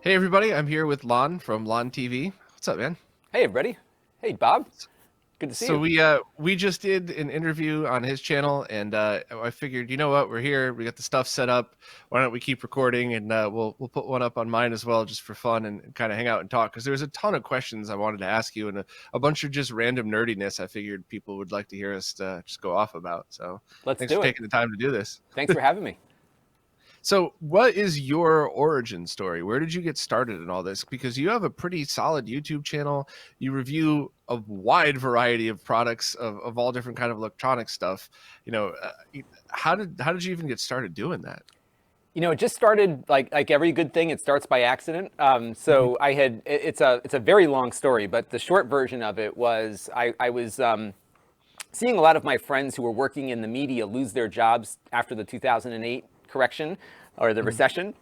Hey everybody, I'm here with Lon from Lon TV. What's up, man? Hey, everybody. Hey, Bob. Good to see So you. we just did an interview on his channel, and I figured, you know what, we're here, we got the stuff set up. Why don't we keep recording, and we'll put one up on mine as well, just for fun and kind of hang out and talk. Because there was a ton of questions I wanted to ask you, and a bunch of just random nerdiness I figured people would like to hear us just go off about. So Let's thanks for do it. taking the time to do this. Thanks for having me. So, what is your origin story? Where did you get started in all this? Because you have a pretty solid YouTube channel. You review a wide variety of products of all different kind of electronic stuff. You know, how did you even get started doing that? It just started like every good thing. It starts by accident. Mhm. So I had it's a very long story, but the short version of it was I was seeing a lot of my friends who were working in the media lose their jobs after the 2008 correction or the Mhm. recession,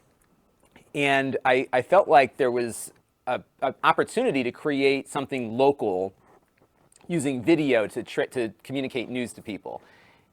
and I felt like there was an opportunity to create something local using video to communicate news to people.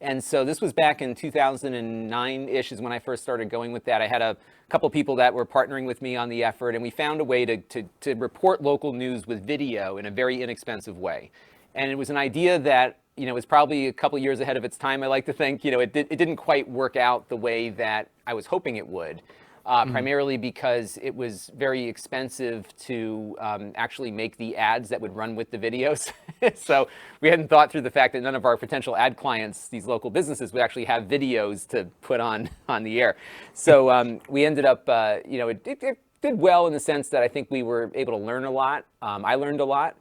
And so this was back in 2009-ish is when I first started going with that. I had a couple people that were partnering with me on the effort, and we found a way to report local news with video in a very inexpensive way. And it was an idea that was probably a couple years ahead of its time. I like to think it didn't quite work out the way that I was hoping it would. Mhm. Primarily because it was very expensive to actually make the ads that would run with the videos. So we hadn't thought through the fact that none of our potential ad clients, these local businesses, would actually have videos to put on the air. So we ended up, it did well in the sense that I think we were able to learn a lot. I learned a lot,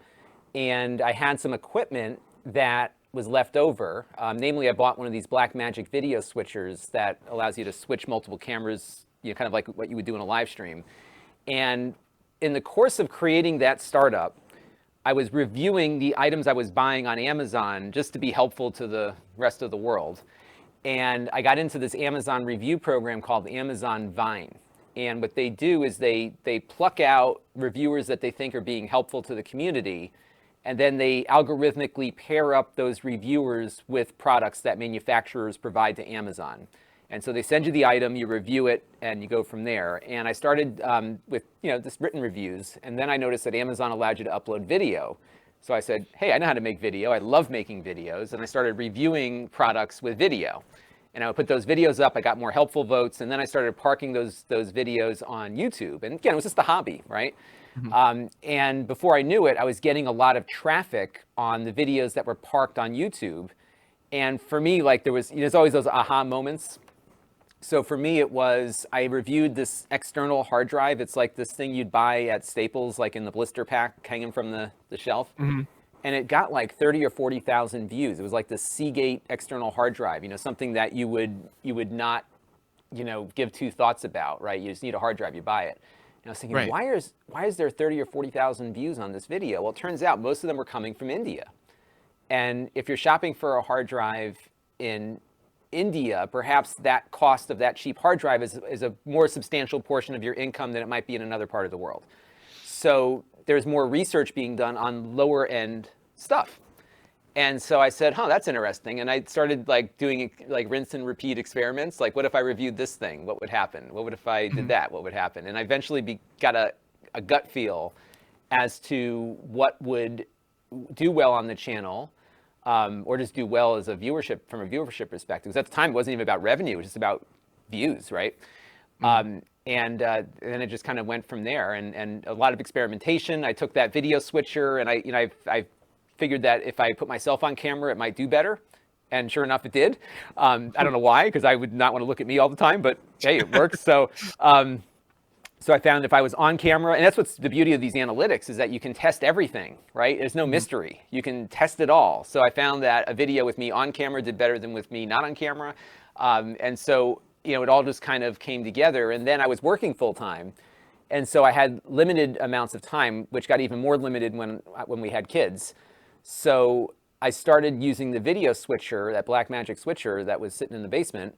and I had some equipment that was left over. Namely, I bought one of these Blackmagic video switchers that allows you to switch multiple cameras, kind of like what you would do in a live stream. And in the course of creating that startup, I was reviewing the items I was buying on Amazon just to be helpful to the rest of the world. And I got into this Amazon review program called Amazon Vine. And what they do is they pluck out reviewers that they think are being helpful to the community, and then they algorithmically pair up those reviewers with products that manufacturers provide to Amazon. And so they send you the item, you review it, and you go from there. And I started with just written reviews, and then I noticed that Amazon allowed you to upload video. So I said, hey, I know how to make video. I love making videos, and I started reviewing products with video. And I would put those videos up. I got more helpful votes, and then I started parking those videos on YouTube. And again, it was just a hobby, right? Mhm. And before I knew it, I was getting a lot of traffic on the videos that were parked on YouTube. And for me, like there's always those aha moments. So for me, it was I reviewed this external hard drive. It's like this thing you'd buy at Staples, like in the blister pack, hanging from the shelf. Mhm. And it got like 30 or 40,000 views. It was like the Seagate external hard drive, something that you would not, give two thoughts about, right? You just need a hard drive, you buy it. And I was thinking, Right. why is there 30 or 40,000 views on this video? Well, it turns out most of them were coming from India. And if you're shopping for a hard drive in India, perhaps that cost of that cheap hard drive is a more substantial portion of your income than it might be in another part of the world. So there's more research being done on lower end stuff. And so I said, huh, that's interesting. And I started like doing like rinse and repeat experiments. Like, what if I reviewed this thing? What would happen? What would if I did Mhm. that? What would happen? And I eventually got a gut feel as to what would do well on the channel, or just do well as a viewership from a viewership perspective. Because at the time, it wasn't even about revenue; it was just about views, right? Mhm. And then it just kind of went from there, and a lot of experimentation. I took that video switcher, and I figured that if I put myself on camera, it might do better. And sure enough, it did. I don't know why, because I would not want to look at me all the time, but hey, it works. So I found if I was on camera, and that's what's the beauty of these analytics is that you can test everything, right? There's no Mhm. mystery. You can test it all. So I found that a video with me on camera did better than with me not on camera. And so, it all just kind of came together. And then I was working full time. And so I had limited amounts of time, which got even more limited when we had kids. So I started using the video switcher, that Blackmagic switcher that was sitting in the basement.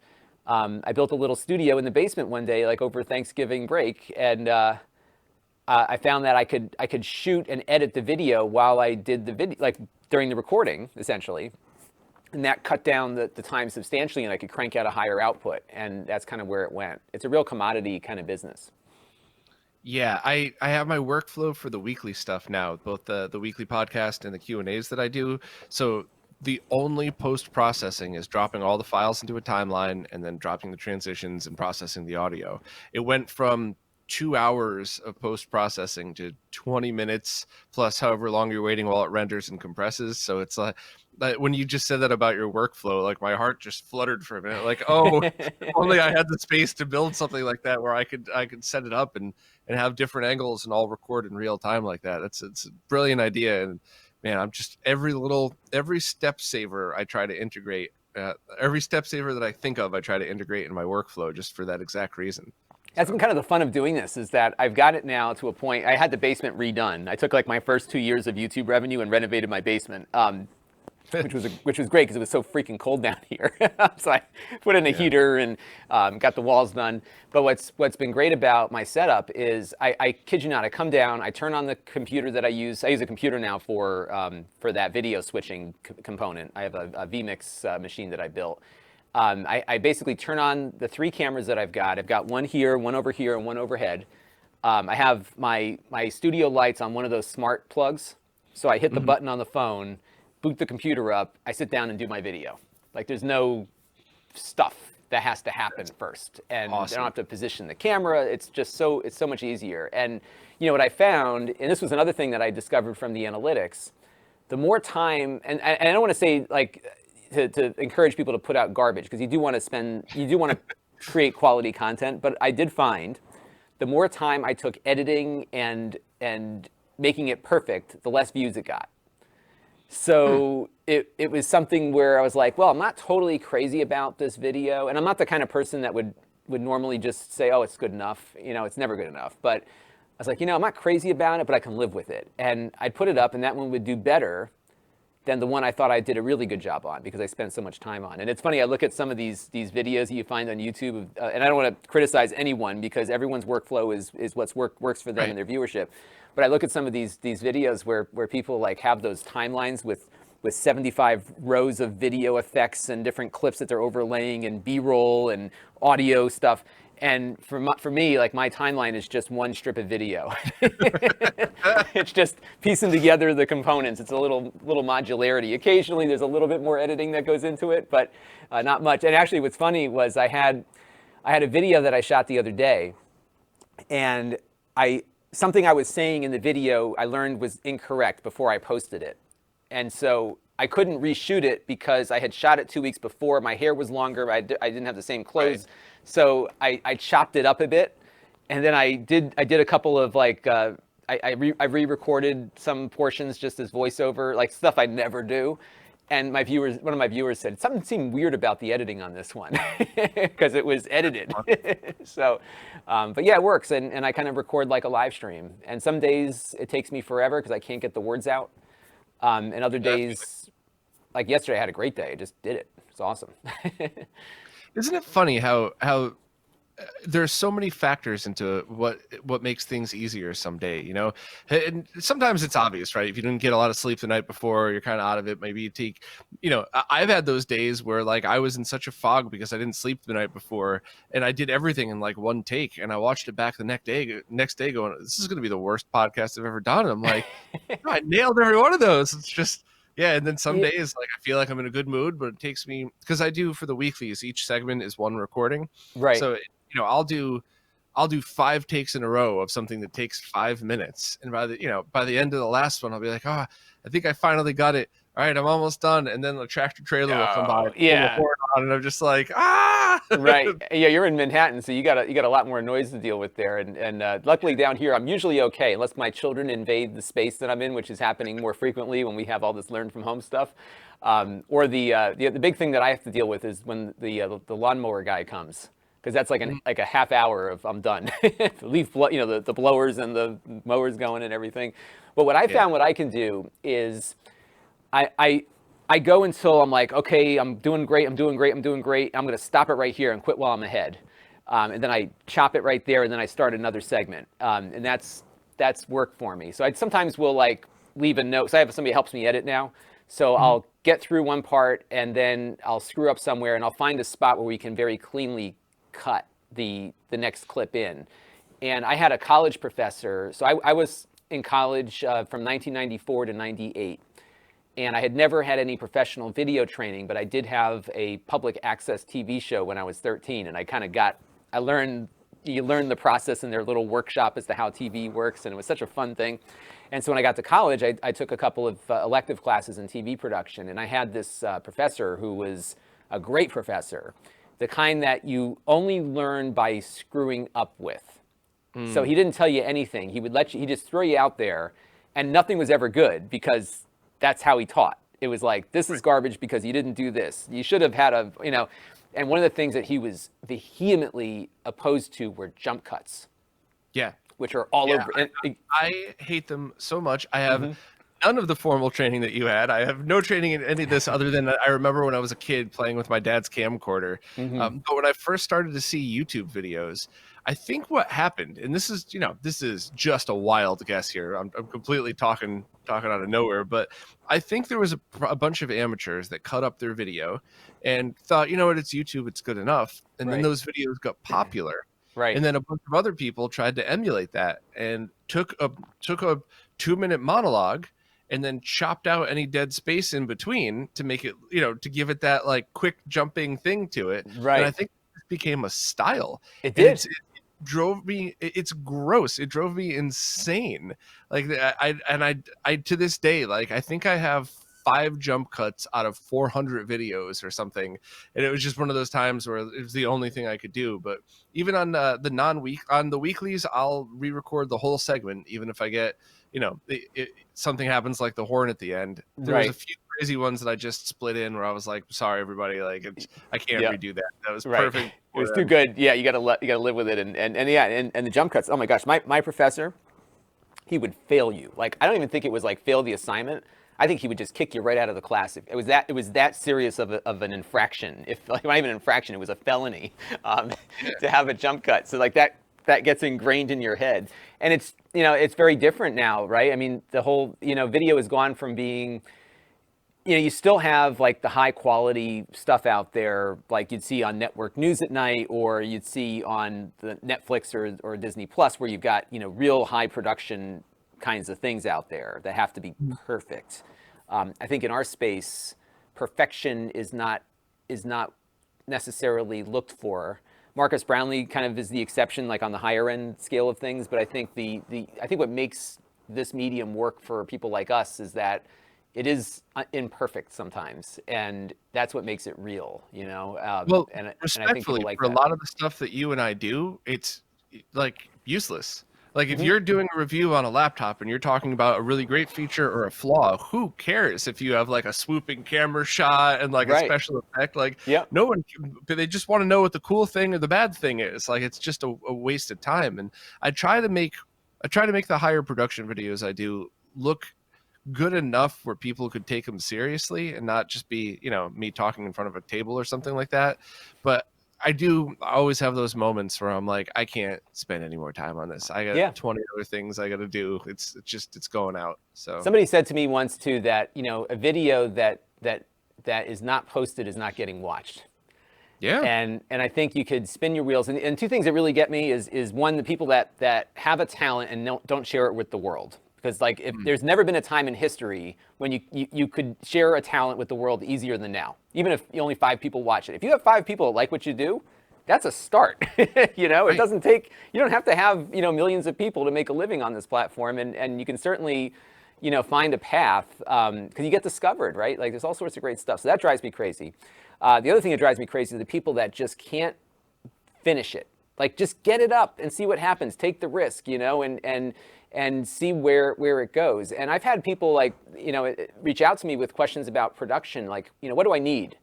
I built a little studio in the basement one day, like over Thanksgiving break, and I found that I could shoot and edit the video while I did the video, like during the recording, essentially, and that cut down the time substantially, and I could crank out a higher output, and that's kind of where it went. It's a real commodity kind of business. Yeah, I have my workflow for the weekly stuff now, both the weekly podcast and the Q&As that I do. So the only post processing is dropping all the files into a timeline and then dropping the transitions and processing the audio. It went from 2 hours of post processing to 20 minutes plus however long you're waiting while it renders and compresses. So it's like when you just said that about your workflow, like my heart just fluttered for a minute. Like, oh, if only I had the space to build something like that where I could set it up and have different angles and all record in real time like that. It's a brilliant idea. And man, I'm just every step saver I try to integrate. Every step saver that I think of, I try to integrate in my workflow just for that exact reason. That's been kind of the fun of doing this, is that I've got it now to a point. I had the basement redone. I took like my first 2 years of YouTube revenue and renovated my basement. Which was great because it was so freaking cold down here. So I put in a heater and got the walls done. But what's been great about my setup is I kid you not, I come down, I turn on the computer that I use. I use a computer now for that video switching component. I have a vMix machine that I built. I basically turn on the 3 cameras that I've got. I've got one here, one over here, and one overhead. I have my studio lights on one of those smart plugs. So I hit the button on the phone, boot the computer up, I sit down and do my video. Like there's no stuff that has to happen first. And awesome. I don't have to position the camera. It's so much easier. And you know what I found, and this was another thing that I discovered from the analytics, the more time, and I don't want to say like to encourage people to put out garbage, because you do want to create quality content, but I did find the more time I took editing and making it perfect, the less views it got. So it was something where I was like, well, I'm not totally crazy about this video. And I'm not the kind of person that would normally just say, oh, it's good enough. You know, it's never good enough. But I was like, you know, I'm not crazy about it, but I can live with it. And I'd put it up, and that one would do better than the one I thought I did a really good job on because I spent so much time on. And it's funny, I look at some of these videos that you find on YouTube, and I don't want to criticize anyone because everyone's workflow is what's works for them Right. and their viewership. But I look at some of these videos where people like have those timelines with 75 rows of video effects and different clips that they're overlaying and B-roll and audio stuff. And for me, like my timeline is just one strip of video. It's just piecing together the components. It's a little modularity. Occasionally, there's a little bit more editing that goes into it, but not much. And actually, what's funny was I had a video that I shot the other day, and something I was saying in the video I learned was incorrect before I posted it, and so I couldn't reshoot it because I had shot it 2 weeks before. My hair was longer. I didn't have the same clothes. Right. So I chopped it up a bit, and then I did a couple of like I re-recorded some portions just as voiceover, like stuff I'd never do. And one of my viewers said something seemed weird about the editing on this one because it was edited. So, but yeah, it works, and I kind of record like a live stream. And some days it takes me forever because I can't get the words out. And other days, like yesterday, I had a great day. I just did it. It's awesome. Isn't it funny how there's so many factors into what makes things easier someday, you know? And sometimes it's obvious, right? If you didn't get a lot of sleep the night before, you're kind of out of it. Maybe you take, you know, I've had those days where like I was in such a fog because I didn't sleep the night before, and I did everything in like one take, and I watched it back the next day going, this is going to be the worst podcast I've ever done. And I'm like, oh, I nailed every one of those. It's just, yeah, and then some days like I feel like I'm in a good mood, but it takes me, because I do for the weeklies, each segment is one recording. Right. So, you know, I'll do 5 takes in a row of something that takes 5 minutes, and by the end of the last one, I'll be like, oh, I think I finally got it. All right, I'm almost done. And then the tractor trailer will come by, yeah, and I'm just like, ah. Right. Yeah, you're in Manhattan, so you got a lot more noise to deal with there. And luckily down here, I'm usually okay, unless my children invade the space that I'm in, which is happening more frequently when we have all this learn from home stuff. Or the big thing that I have to deal with is when the lawnmower guy comes. Because that's like a half hour of I'm done. The blowers and the mowers going and everything. But what I found, what I can do is I go until I'm like, okay, I'm doing great. I'm doing going to stop it right here and quit while I'm ahead. And then I chop it right there, and then I start another segment. And that's work for me. So I sometimes will like leave a note. So I have somebody who helps me edit now. So I'll get through one part, and then I'll screw up somewhere, and I'll find a spot where we can very cleanly cut the next clip in. And I had a college professor. So I was in college from 1994 to 98. And I had never had any professional video training, but I did have a public access TV show when I was 13. And you learn the process in their little workshop as to how TV works. And it was such a fun thing. And so when I got to college, I took a couple of elective classes in TV production. And I had this professor who was a great professor, the kind that you only learn by screwing up with. So he didn't tell you anything. He just throw you out there, and nothing was ever good because that's how he taught. It was like, this is garbage because you didn't do this. You should have had and one of the things that he was vehemently opposed to were jump cuts. Yeah. Which are all over. I hate them so much. I have none of the formal training that you had. I have no training in any of this other than I remember when I was a kid playing with my dad's camcorder. But when I first started to see YouTube videos, I think what happened, and this is just a wild guess here. I'm completely talking out of nowhere, but I think there was a bunch of amateurs that cut up their video and thought, you know what, it's YouTube, it's good enough. And then those videos got popular. Right. And then a bunch of other people tried to emulate that and took a 2-minute monologue and then chopped out any dead space in between to make it, to give it that like quick jumping thing to it. Right. And I think it became a style. It did. It's gross. It drove me insane. Like I to this day, like I think I have 5 jump cuts out of 400 videos or something, and it was just one of those times where it was the only thing I could do. But even on the weeklies, I'll re-record the whole segment, even if I get something happens like the horn at the end. There was a few crazy ones that I just split in where I was like, sorry everybody, like I can't redo that. That was perfect. It was too good. Yeah, you gotta live with it. And the jump cuts. Oh my gosh, my professor, he would fail you. Like, I don't even think it was like fail the assignment. I think he would just kick you right out of the class. It was that serious of an infraction. If like not even an infraction, it was a felony to have a jump cut. So like that gets ingrained in your head. And it's very different now, right? I mean, the whole video has gone from being, you still have like the high quality stuff out there, like you'd see on network news at night, or you'd see on the Netflix or Disney Plus, where you've got real high production kinds of things out there that have to be perfect. I think in our space, perfection is not necessarily looked for. Marcus Brownlee kind of is the exception, like on the higher end scale of things. But I think I think what makes this medium work for people like us is that it is imperfect sometimes, and that's what makes it real, Well, and respectfully, I think people like for that. a lot of the stuff that you and I do, it's like useless. Like if you're doing a review on a laptop and you're talking about a really great feature or a flaw, who cares if you have like a swooping camera shot and like a special effect? Like no one, they just want to know what the cool thing or the bad thing is. Like it's just a waste of time. And I try to make the higher production videos I do look good enough where people could take them seriously and not just be, me talking in front of a table or something like that. But I always have those moments where I'm like, I can't spend any more time on this. I got 20 other things I got to do. It's going out. So somebody said to me once too that, a video that is not posted is not getting watched. Yeah. And I think you could spin your wheels. And two things that really get me is one, the people that have a talent and don't share it with the world. Because like if there's never been a time in history when you could share a talent with the world easier than now, even if only 5 people watch it. If you have 5 people that like what you do, that's a start. It doesn't take, you don't have to have millions of people to make a living on this platform, and you can certainly find a path because you get discovered, right? Like there's all sorts of great stuff. So that drives me crazy. The other thing that drives me crazy is the people that just can't finish it. Like just get it up and see what happens. Take the risk, and see where it goes. And I've had people like, reach out to me with questions about production, like, what do I need?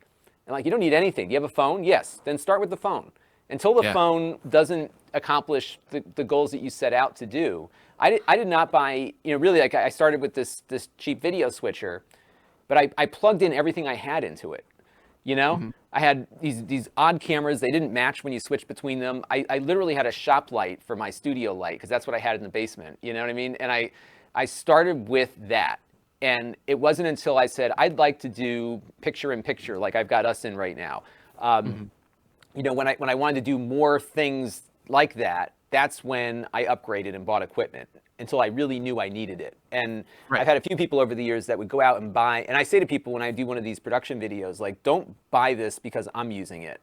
And like, you don't need anything. Do you have a phone? Yes. Then start with the phone. Until the phone doesn't accomplish the goals that you set out to do. I did not buy, really, like I started with this cheap video switcher, but I plugged in everything I had into it. I had these odd cameras. They didn't match when you switched between them. I literally had a shop light for my studio light because that's what I had in the basement. You know what I mean? And I started with that. And it wasn't until I said, I'd like to do picture in picture like I've got us in right now. When I wanted to do more things like that, that's when I upgraded and bought equipment until I really knew I needed it. And Right. I've had a few people over the years that would go out and buy, and I say to people when I do one of these production videos, like, don't buy this because I'm using it,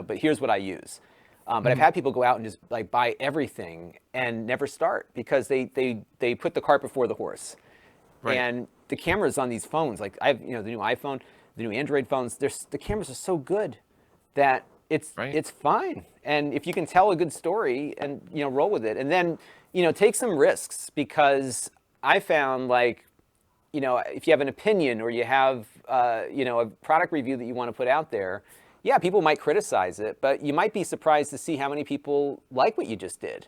but here's what I use. But I've had people go out and just like buy everything and never start because they put the cart before the horse. Right. And the cameras on these phones, like I have, the new iPhone, the new Android phones, the cameras are so good that it's fine. And if you can tell a good story and roll with it, and then take some risks, because I found, like, if you have an opinion or you have a product review that you want to put out there, yeah, people might criticize it, but you might be surprised to see how many people like what you just did.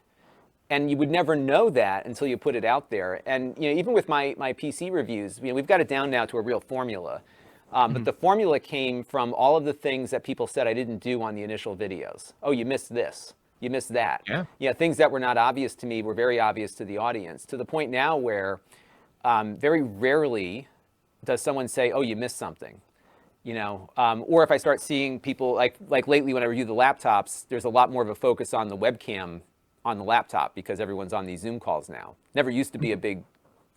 And you would never know that until you put it out there. And even with my PC reviews, we've got it down now to a real formula. But the formula came from all of the things that people said I didn't do on the initial videos. Oh, you missed this. You missed that. Yeah. Things that were not obvious to me were very obvious to the audience, to the point now where very rarely does someone say, oh, you missed something. Or if I start seeing people, like lately when I review the laptops, there's a lot more of a focus on the webcam on the laptop because everyone's on these Zoom calls now. Never used to be a big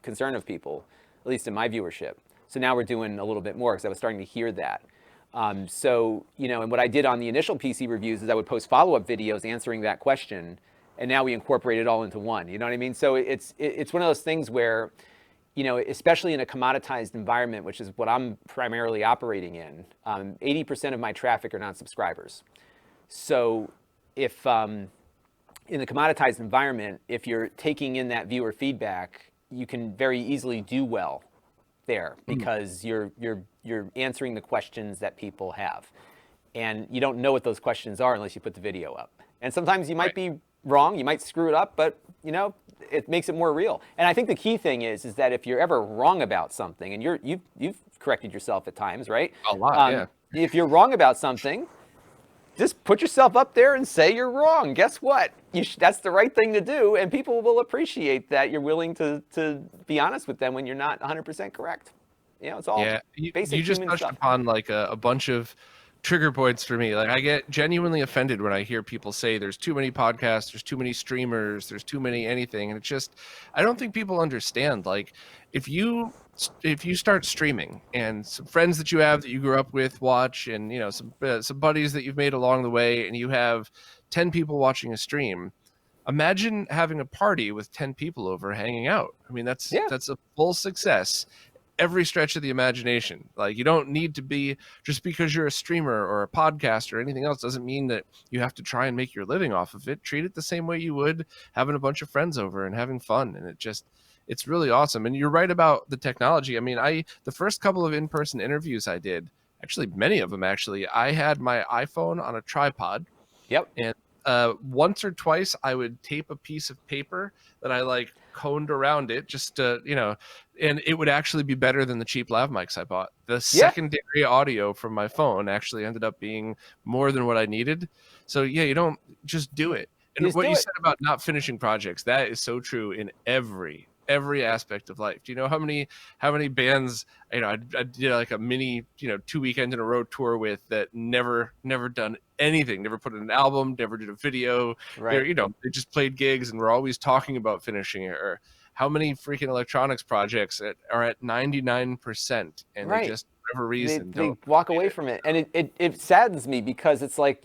concern of people, at least in my viewership. So now we're doing a little bit more because I was starting to hear that. And what I did on the initial PC reviews is I would post follow-up videos answering that question, and now we incorporate it all into one. You know what I mean? So it's one of those things where, especially in a commoditized environment, which is what I'm primarily operating in, 80% of my traffic are non-subscribers. So if in the commoditized environment, if you're taking in that viewer feedback, you can very easily do well there because you're answering the questions that people have. And you don't know what those questions are unless you put the video up. And sometimes you might be wrong, you might screw it up, but it makes it more real. And I think the key thing is that if you're ever wrong about something, and you've corrected yourself at times, right? A lot, yeah. If you're wrong about something, just put yourself up there and say you're wrong. Guess what? That's the right thing to do, and people will appreciate that you're willing to be honest with them when you're not 100% correct. It's all basic you just human touched stuff. upon like a bunch of trigger points for me. Like, I get genuinely offended when I hear people say there's too many podcasts, there's too many streamers, there's too many anything, and it's just, I don't think people understand. Like, if you start streaming and some friends that you have that you grew up with watch, and some buddies that you've made along the way, and you have 10 people watching a stream, imagine having a party with 10 people over hanging out. I mean, that's a full success every stretch of the imagination. Like, you don't need to be, just because you're a streamer or a podcast or anything else doesn't mean that you have to try and make your living off of it. Treat it the same way you would having a bunch of friends over and having fun. And it's really awesome. And you're right about the technology. I mean, the first couple of in-person interviews I did, actually many of them actually, I had my iPhone on a tripod. Yep. And once or twice I would tape a piece of paper that I like coned around it just to, and it would actually be better than the cheap lav mics I bought. The secondary audio from my phone actually ended up being more than what I needed. So you don't just do it. And what you said about not finishing projects, that is so true in every aspect of life. Do you know how many bands I did like a mini 2 weekend in a row tour with that never done anything, never put in an album, never did a video, right? They just played gigs and we're always talking about finishing it. Or how many freaking electronics projects are at 99% and they just for whatever reason they walk away from it. And it saddens me because it's like,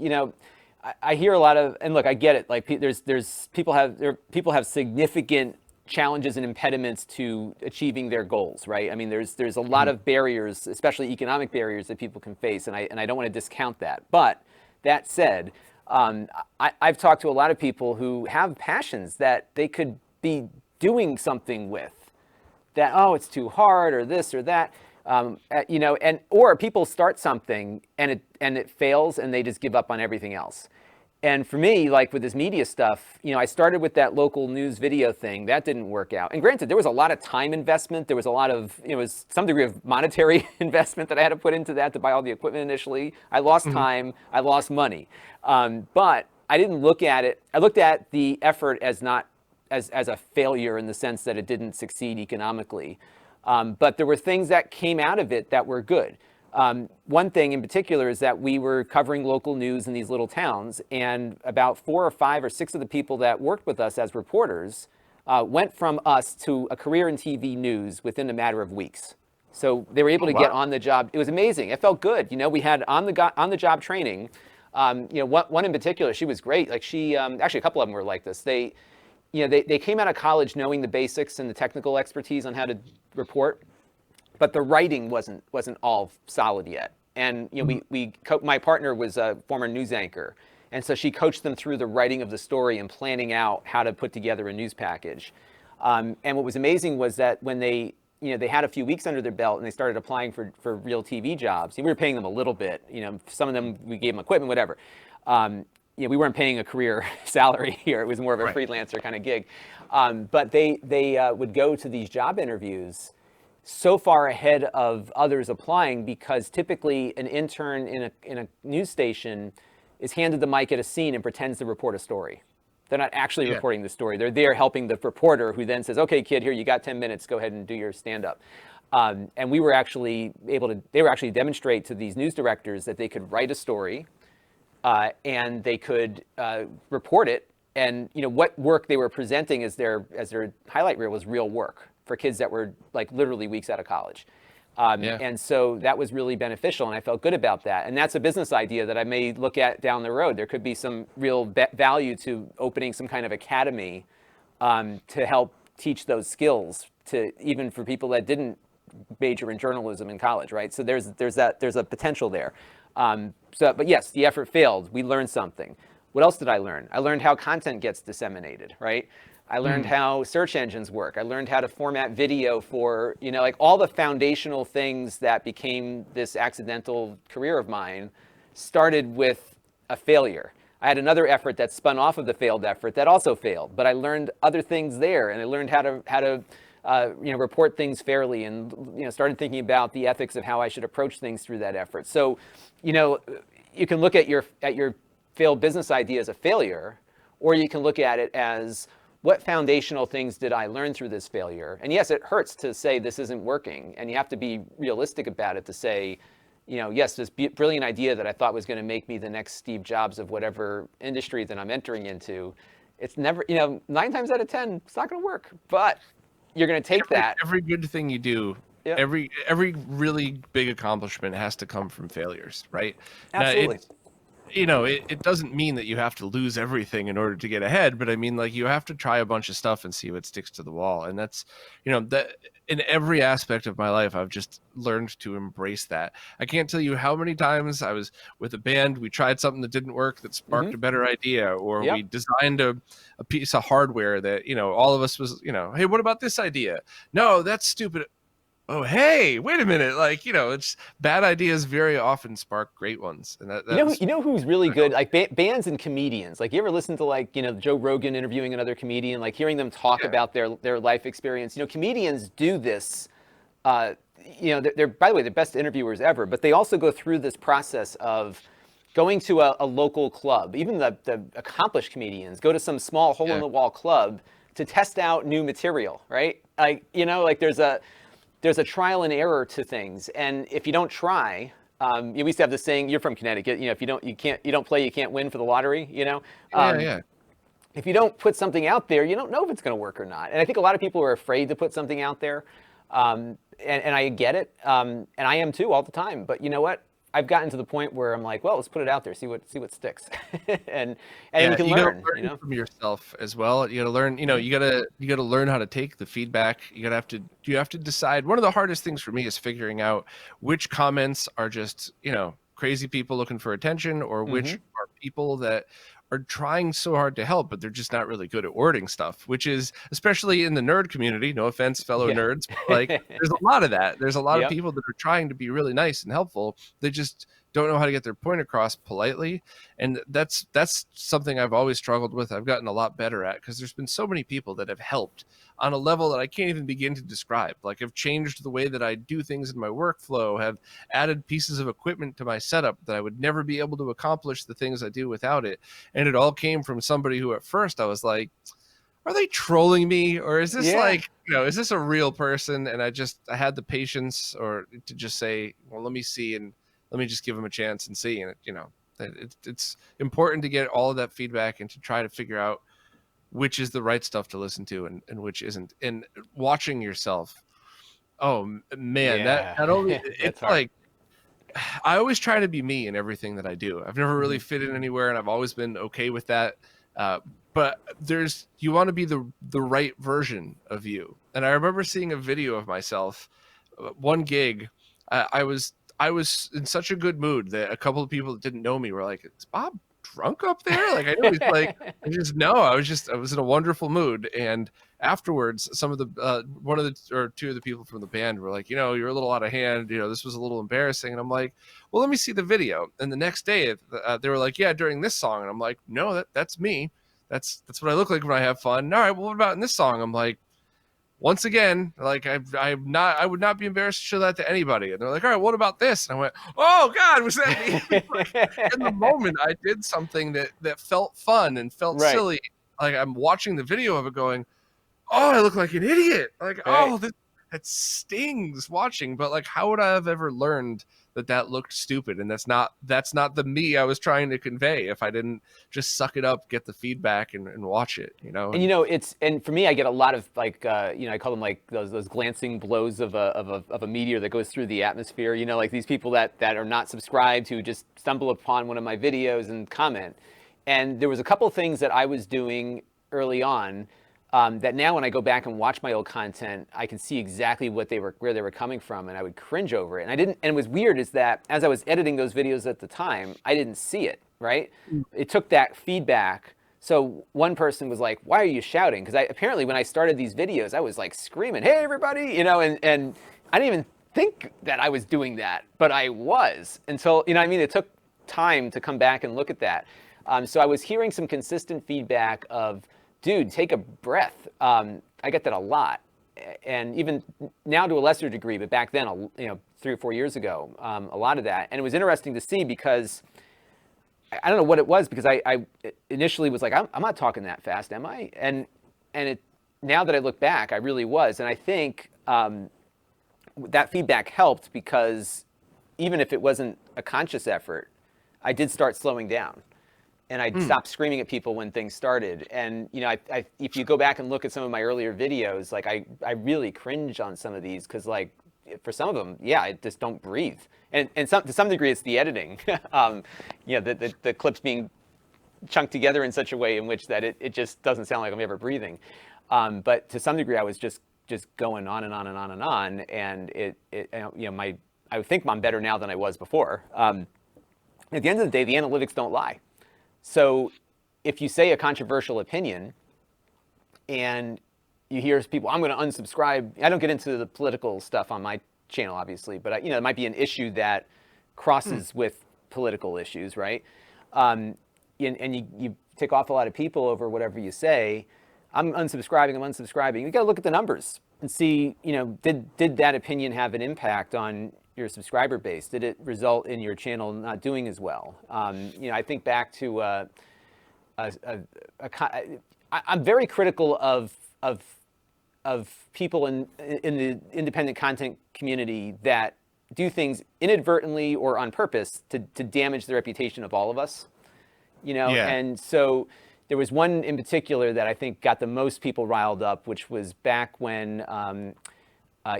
I hear a lot of, and look, I get it, like there's people have significant challenges and impediments to achieving their goals, right? I mean, there's a lot of barriers, especially economic barriers, that people can face, and I don't want to discount that. But that said, I've talked to a lot of people who have passions that they could be doing something with, that, oh, it's too hard or this or that, or people start something and it fails and they just give up on everything else. And for me, like with this media stuff, I started with that local news video thing. That didn't work out. And granted, there was a lot of time investment. There was a lot of, was some degree of monetary investment that I had to put into that to buy all the equipment initially. I lost time. I lost money. But I didn't look at it. I looked at the effort as not as a failure in the sense that it didn't succeed economically. But there were things that came out of it that were good. One thing in particular is that we were covering local news in these little towns, and about 4 or 5 or 6 of the people that worked with us as reporters went from us to a career in TV news within a matter of weeks. So they were able Oh, to get wow. on the job. It was amazing. It felt good. We had on the job training. One in particular, she was great. Like she, actually, a couple of them were like this. They came out of college knowing the basics and the technical expertise on how to report, but the writing wasn't all solid yet. And Mhm. my partner was a former news anchor, and so she coached them through the writing of the story and planning out how to put together a news package. And what was amazing was that when they had a few weeks under their belt and they started applying for real TV jobs. We were paying them a little bit. Some of them we gave them equipment, whatever. We weren't paying a career salary here. It was more of a Right. freelancer kind of gig. But they would go to these job interviews so far ahead of others applying, because typically an intern in a news station is handed the mic at a scene and pretends to report a story. They're not actually Yeah. reporting the story. They're there helping the reporter, who then says, "Okay, kid, here you got 10 minutes. Go ahead and do your stand-up." And we were actually they were actually demonstrate to these news directors that they could write a story, and they could report it. And what work they were presenting as their highlight reel was real work for kids that were like literally weeks out of college. Yeah. And so that was really beneficial, and I felt good about that. And that's a business idea that I may look at down the road. There could be some real value to opening some kind of academy to help teach those skills to even for people that didn't major in journalism in college, right? So there's a potential there. But yes, the effort failed. We learned something. What else did I learn? I learned how content gets disseminated, right? I learned Mhm. how search engines work. I learned how to format video for, like all the foundational things that became this accidental career of mine started with a failure. I had another effort that spun off of the failed effort that also failed, but I learned other things there, and I learned how to report things fairly, and started thinking about the ethics of how I should approach things through that effort. So, you can look at your failed business idea as a failure, or you can look at it as, what foundational things did I learn through this failure? And yes, it hurts to say this isn't working, and you have to be realistic about it to say, yes, this brilliant idea that I thought was going to make me the next Steve Jobs of whatever industry that I'm entering into, it's never, 9 times out of 10, it's not going to work. But you're going to take every that. every good thing you do, Yep, every really big accomplishment has to come from failures, right? Now absolutely. it doesn't mean that you have to lose everything in order to get ahead, but I mean, like, you have to try a bunch of stuff and see what sticks to the wall. And that's, that in every aspect of my life, I've just learned to embrace that. I can't tell you how many times I was with a band, we tried something that didn't work that Hmm. sparked a better idea, or we Yep. designed a piece of hardware that, all of us was, hey, what about this idea? No, that's stupid. Oh, hey, wait a minute. Like, it's bad ideas very often spark great ones. And that was, You know who's really good? Like bands and comedians. Like, you ever listen to, like, Joe Rogan interviewing another comedian, like hearing them talk yeah, about their life experience. Comedians do this. Uh, they're, by the way, the best interviewers ever, but they also go through this process of going to a local club. Even the accomplished comedians go to some small hole in yeah. the wall club to test out new material, right? Like, like there's a trial and error to things, and if you don't try, we used to have this saying. You're from Connecticut, if you don't play, you can't win for the lottery. Yeah, yeah. If you don't put something out there, you don't know if it's going to work or not. And I think a lot of people are afraid to put something out there, and I get it, and I am too all the time. But you know what? I've gotten to the point where I'm like, well, let's put it out there, see what sticks, and you Yeah, can you gotta learn. learn from yourself as well. You gotta learn, Mhm. you gotta learn how to take the feedback. You have to decide. One of the hardest things for me is figuring out which comments are just, crazy people looking for attention, or which Mhm. are people that are trying so hard to help, but they're just not really good at wording stuff, which is, especially in the nerd community, no offense, fellow Yeah. nerds, but like, there's a lot of that. There's a lot of Yep. people that are trying to be really nice and helpful. They just don't know how to get their point across politely. And that's something I've always struggled with. I've gotten a lot better at, because there's been so many people that have helped on a level that I can't even begin to describe. Like, have changed the way that I do things in my workflow, have added pieces of equipment to my setup that I would never be able to accomplish the things I do without it. And it all came from somebody who at first I was like, are they trolling me, or is this Yeah. like, is this a real person? And I had the patience or to just say, well, let me see, and let me just give them a chance and see. And it's important to get all of that feedback and to try to figure out which is the right stuff to listen to and which isn't. And watching yourself, oh man, Yeah. that only, That's it's hard. like, I always try to be me in everything that I do. I've never really Mhm. fit in anywhere, and I've always been okay with that. But you want to be the right version of you. And I remember seeing a video of myself, one gig. I was in such a good mood that a couple of people that didn't know me were like, "Is Bob drunk up there?" Like I know he's like, I just no, I was in a wonderful mood. And afterwards, some of the one of the or two of the people from the band were like, you're a little out of hand. This was a little embarrassing. And I'm like, well, let me see the video. And the next day, they were like, yeah, during this song. And I'm like, no, that's me. That's what I look like when I have fun. All right, well, what about in this song? I'm like, once again, like I would not be embarrassed to show that to anybody. And they're like, all right, what about this? And I went, oh God, was that me? Like, in the moment, I did something that felt fun and felt Right. silly. Like I'm watching the video of it going, oh, I look like an idiot. Like, Right. oh, that stings watching. But like, how would I have ever learned that looked stupid? And that's not the me I was trying to convey if I didn't just suck it up, get the feedback, and watch it. And and for me, I get a lot of like, I call them like those glancing blows of a meteor that goes through the atmosphere. Like these people that are not subscribed who just stumble upon one of my videos and comment. And there was a couple of things that I was doing early on that now when I go back and watch my old content, I can see exactly where they were coming from, and I would cringe over it. And I didn't. And it was weird is that as I was editing those videos at the time, I didn't see it. Right? It took that feedback. So one person was like, "Why are you shouting?" Because apparently when I started these videos, I was like screaming, "Hey everybody!" And I didn't even think that I was doing that, but I was until what I mean. It took time to come back and look at that. So I was hearing some consistent feedback of, "Dude, take a breath." I get that a lot, and even now to a lesser degree, but back then, 3 or 4 years ago, a lot of that. And it was interesting to see because I don't know what it was, because I initially was like, I'm not talking that fast, am I? And now that I look back, I really was. And I think that feedback helped because even if it wasn't a conscious effort, I did start slowing down. And I'd stop screaming at people when things started. And if you go back and look at some of my earlier videos, like I really cringe on some of these because like for some of them, yeah, I just don't breathe. And to some degree, it's the editing. The clips being chunked together in such a way in which that it just doesn't sound like I'm ever breathing. But to some degree, I was just going on and on and on and on. And I would think I'm better now than I was before. At the end of the day, the analytics don't lie. So if you say a controversial opinion and you hear people, I'm going to unsubscribe. I don't get into the political stuff on my channel, obviously, but it might be an issue that crosses with political issues, right? And you tick off a lot of people over whatever you say. I'm unsubscribing. You got to look at the numbers and see, did that opinion have an impact on your subscriber base? Did it result in your channel not doing as well? I think back to I'm very critical of people in the independent content community that do things inadvertently or on purpose to damage the reputation of all of us. Yeah. And so there was one in particular that I think got the most people riled up, which was back when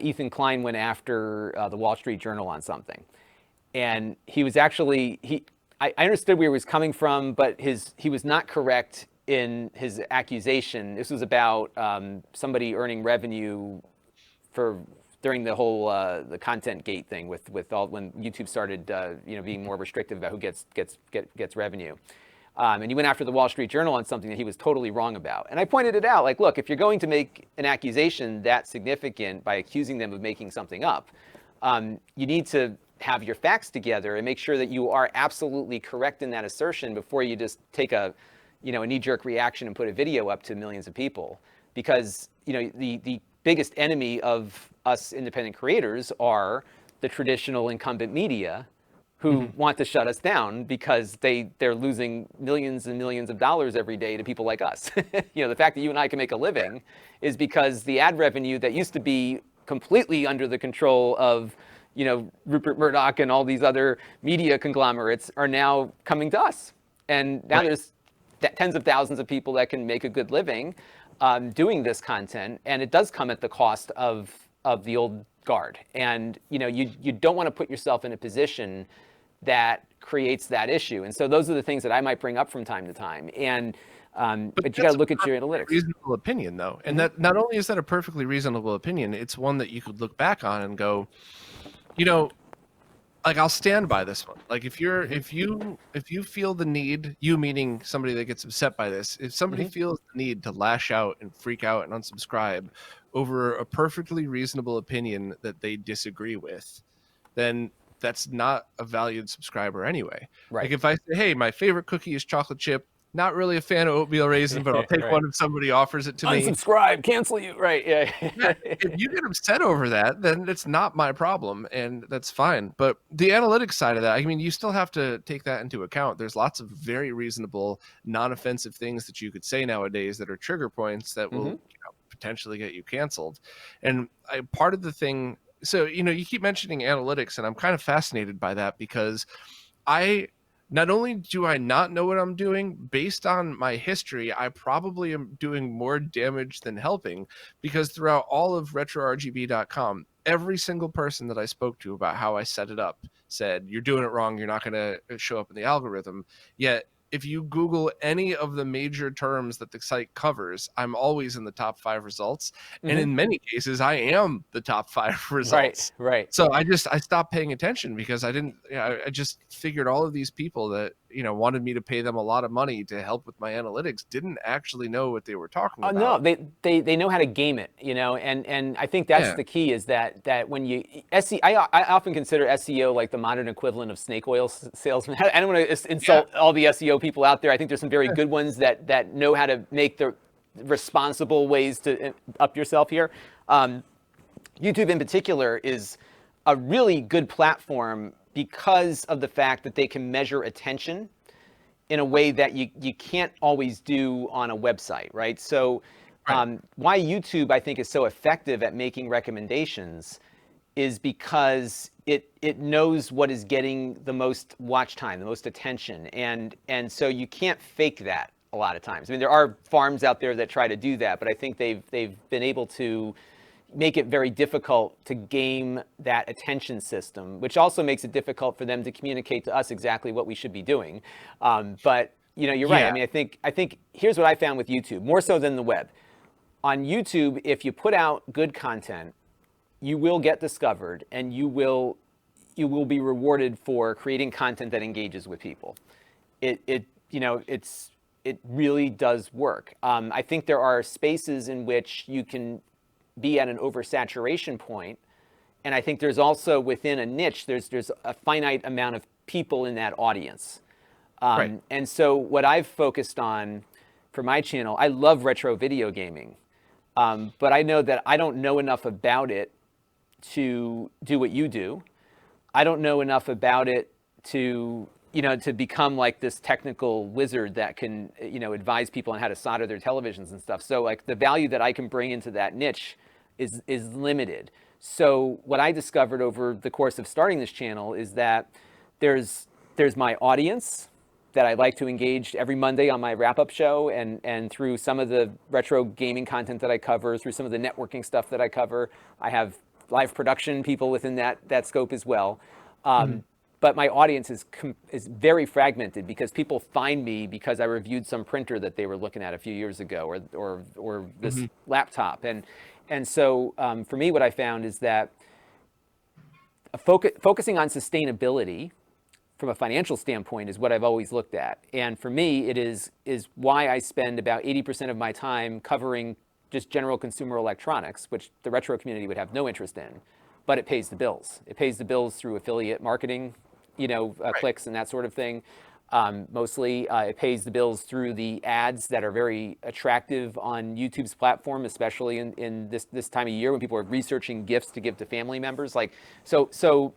Ethan Klein went after the Wall Street Journal on something. And he was actually, I understood where he was coming from, but he was not correct in his accusation. This was about somebody earning revenue during the whole the content gate thing with all when YouTube started being more restrictive about who gets revenue. And he went after the Wall Street Journal on something that he was totally wrong about. And I pointed it out, like, look, if you're going to make an accusation that significant by accusing them of making something up, you need to have your facts together and make sure that you are absolutely correct in that assertion before you just take a knee-jerk reaction and put a video up to millions of people. Because the biggest enemy of us independent creators are the traditional incumbent media, who want to shut us down because they're losing millions and millions of dollars every day to people like us. The fact that you and I can make a living is because the ad revenue that used to be completely under the control of Rupert Murdoch and all these other media conglomerates are now coming to us. And now there's tens of thousands of people that can make a good living doing this content, and it does come at the cost of the old guard. And you don't want to put yourself in a position that creates that issue. And so those are the things that I might bring up from time to time. And but you got to look at your analytics. Reasonable opinion, though, and that not only is that a perfectly reasonable opinion, it's one that you could look back on and go, like, I'll stand by this one. Like, if you feel the need, you meaning somebody that gets upset by this, if somebody feels the need to lash out and freak out and unsubscribe over a perfectly reasonable opinion that they disagree with, then that's not a valued subscriber anyway. Right. Like, if I say, hey, my favorite cookie is chocolate chip, not really a fan of oatmeal raisin, but I'll take one if somebody offers it to me. Unsubscribe, cancel you. Right. Yeah. If you get upset over that, then it's not my problem, and that's fine. But the analytics side of that, I mean, you still have to take that into account. There's lots of very reasonable, non-offensive things that you could say nowadays that are trigger points that will potentially get you canceled. And part of the thing, so, you keep mentioning analytics, and I'm kind of fascinated by that because not only do I not know what I'm doing, based on my history, I probably am doing more damage than helping, because throughout all of RetroRGB.com, every single person that I spoke to about how I set it up said, you're doing it wrong, you're not going to show up in the algorithm. Yet, if you Google any of the major terms that the site covers, I'm always in the top 5 results. And in many cases, I am the top 5 results. Right. So I stopped paying attention because I didn't, I just figured all of these people that, wanted me to pay them a lot of money to help with my analytics didn't actually know what they were talking about. No, they know how to game it, and I think that's the key, is that when you I often consider SEO like the modern equivalent of snake oil salesman. I don't want to insult all the SEO people out there. I think there's some very good ones that know how to make the responsible ways to up yourself here. YouTube in particular is a really good platform because of the fact that they can measure attention in a way that you can't always do on a website, right? So why YouTube, I think, is so effective at making recommendations is because it knows what is getting the most watch time, the most attention. And so you can't fake that a lot of times. I mean, there are farms out there that try to do that, but I think they've been able to make it very difficult to game that attention system, which also makes it difficult for them to communicate to us exactly what we should be doing. But you're right. I mean, I think here's what I found with YouTube, more so than the web. On YouTube, if you put out good content, you will get discovered, and you will be rewarded for creating content that engages with people. It really does work. I think there are spaces in which you can be at an oversaturation point, and I think there's also within a niche, there's a finite amount of people in that audience. And so what I've focused on for my channel, I love retro video gaming, but I know that I don't know enough about it to do what you do. I don't know enough about it to become like this technical wizard that can, advise people on how to solder their televisions and stuff. So like the value that I can bring into that niche is limited. So what I discovered over the course of starting this channel is that there's my audience that I like to engage every Monday on my wrap-up show, and through some of the retro gaming content that I cover, through some of the networking stuff that I cover. I have live production people within that scope as well. But my audience is very fragmented because people find me because I reviewed some printer that they were looking at a few years ago, or this laptop. And so for me, what I found is that focusing on sustainability from a financial standpoint is what I've always looked at. And for me, it is why I spend about 80% of my time covering just general consumer electronics, which the retro community would have no interest in, but it pays the bills. It pays the bills through affiliate marketing, clicks and that sort of thing. Mostly it pays the bills through the ads that are very attractive on YouTube's platform, especially in this time of year when people are researching gifts to give to family members. So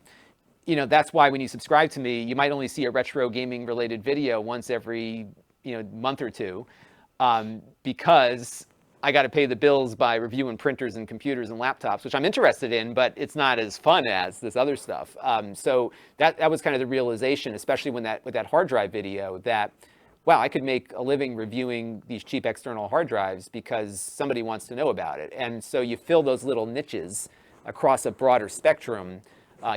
that's why when you subscribe to me, you might only see a retro gaming related video once every, month or two, because I got to pay the bills by reviewing printers and computers and laptops, which I'm interested in, but it's not as fun as this other stuff. So that was kind of the realization, especially with that hard drive video, that wow, I could make a living reviewing these cheap external hard drives because somebody wants to know about it. And so you fill those little niches across a broader spectrum.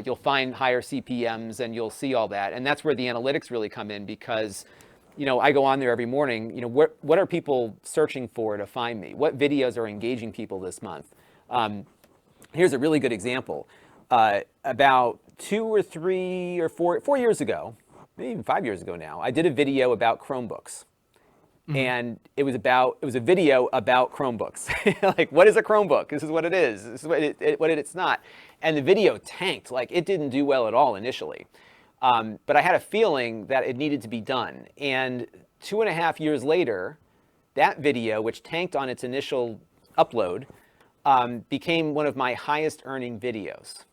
You'll find higher CPMs and you'll see all that. And that's where the analytics really come in, because I go on there every morning. What are people searching for to find me? What videos are engaging people this month? Here's a really good example. About 2 or 3 or 4 years ago, maybe even 5 years ago now, I did a video about Chromebooks. Mm-hmm. And it was a video about Chromebooks. Like, what is a Chromebook? This is what it is. This is what it's not. And the video tanked. Like, it didn't do well at all initially. But I had a feeling that it needed to be done. And 2.5 years later, that video, which tanked on its initial upload, became one of my highest earning videos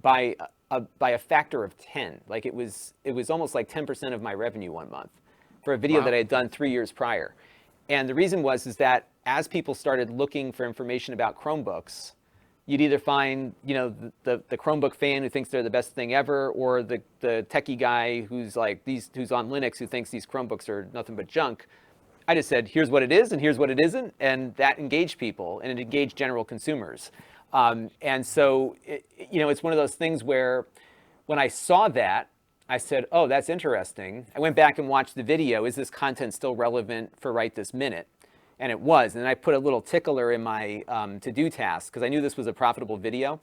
by a factor of 10. Like, it was almost like 10% of my revenue one month for a video that I had done 3 years prior. And the reason was that as people started looking for information about Chromebooks, you'd either find, the Chromebook fan who thinks they're the best thing ever, or the techie guy who's on Linux who thinks these Chromebooks are nothing but junk. I just said, here's what it is and here's what it isn't, and that engaged people, and it engaged general consumers. And so, it's one of those things where when I saw that, I said, oh, that's interesting. I went back and watched the video. Is this content still relevant for right this minute? And it was. And then I put a little tickler in my to-do task, because I knew this was a profitable video.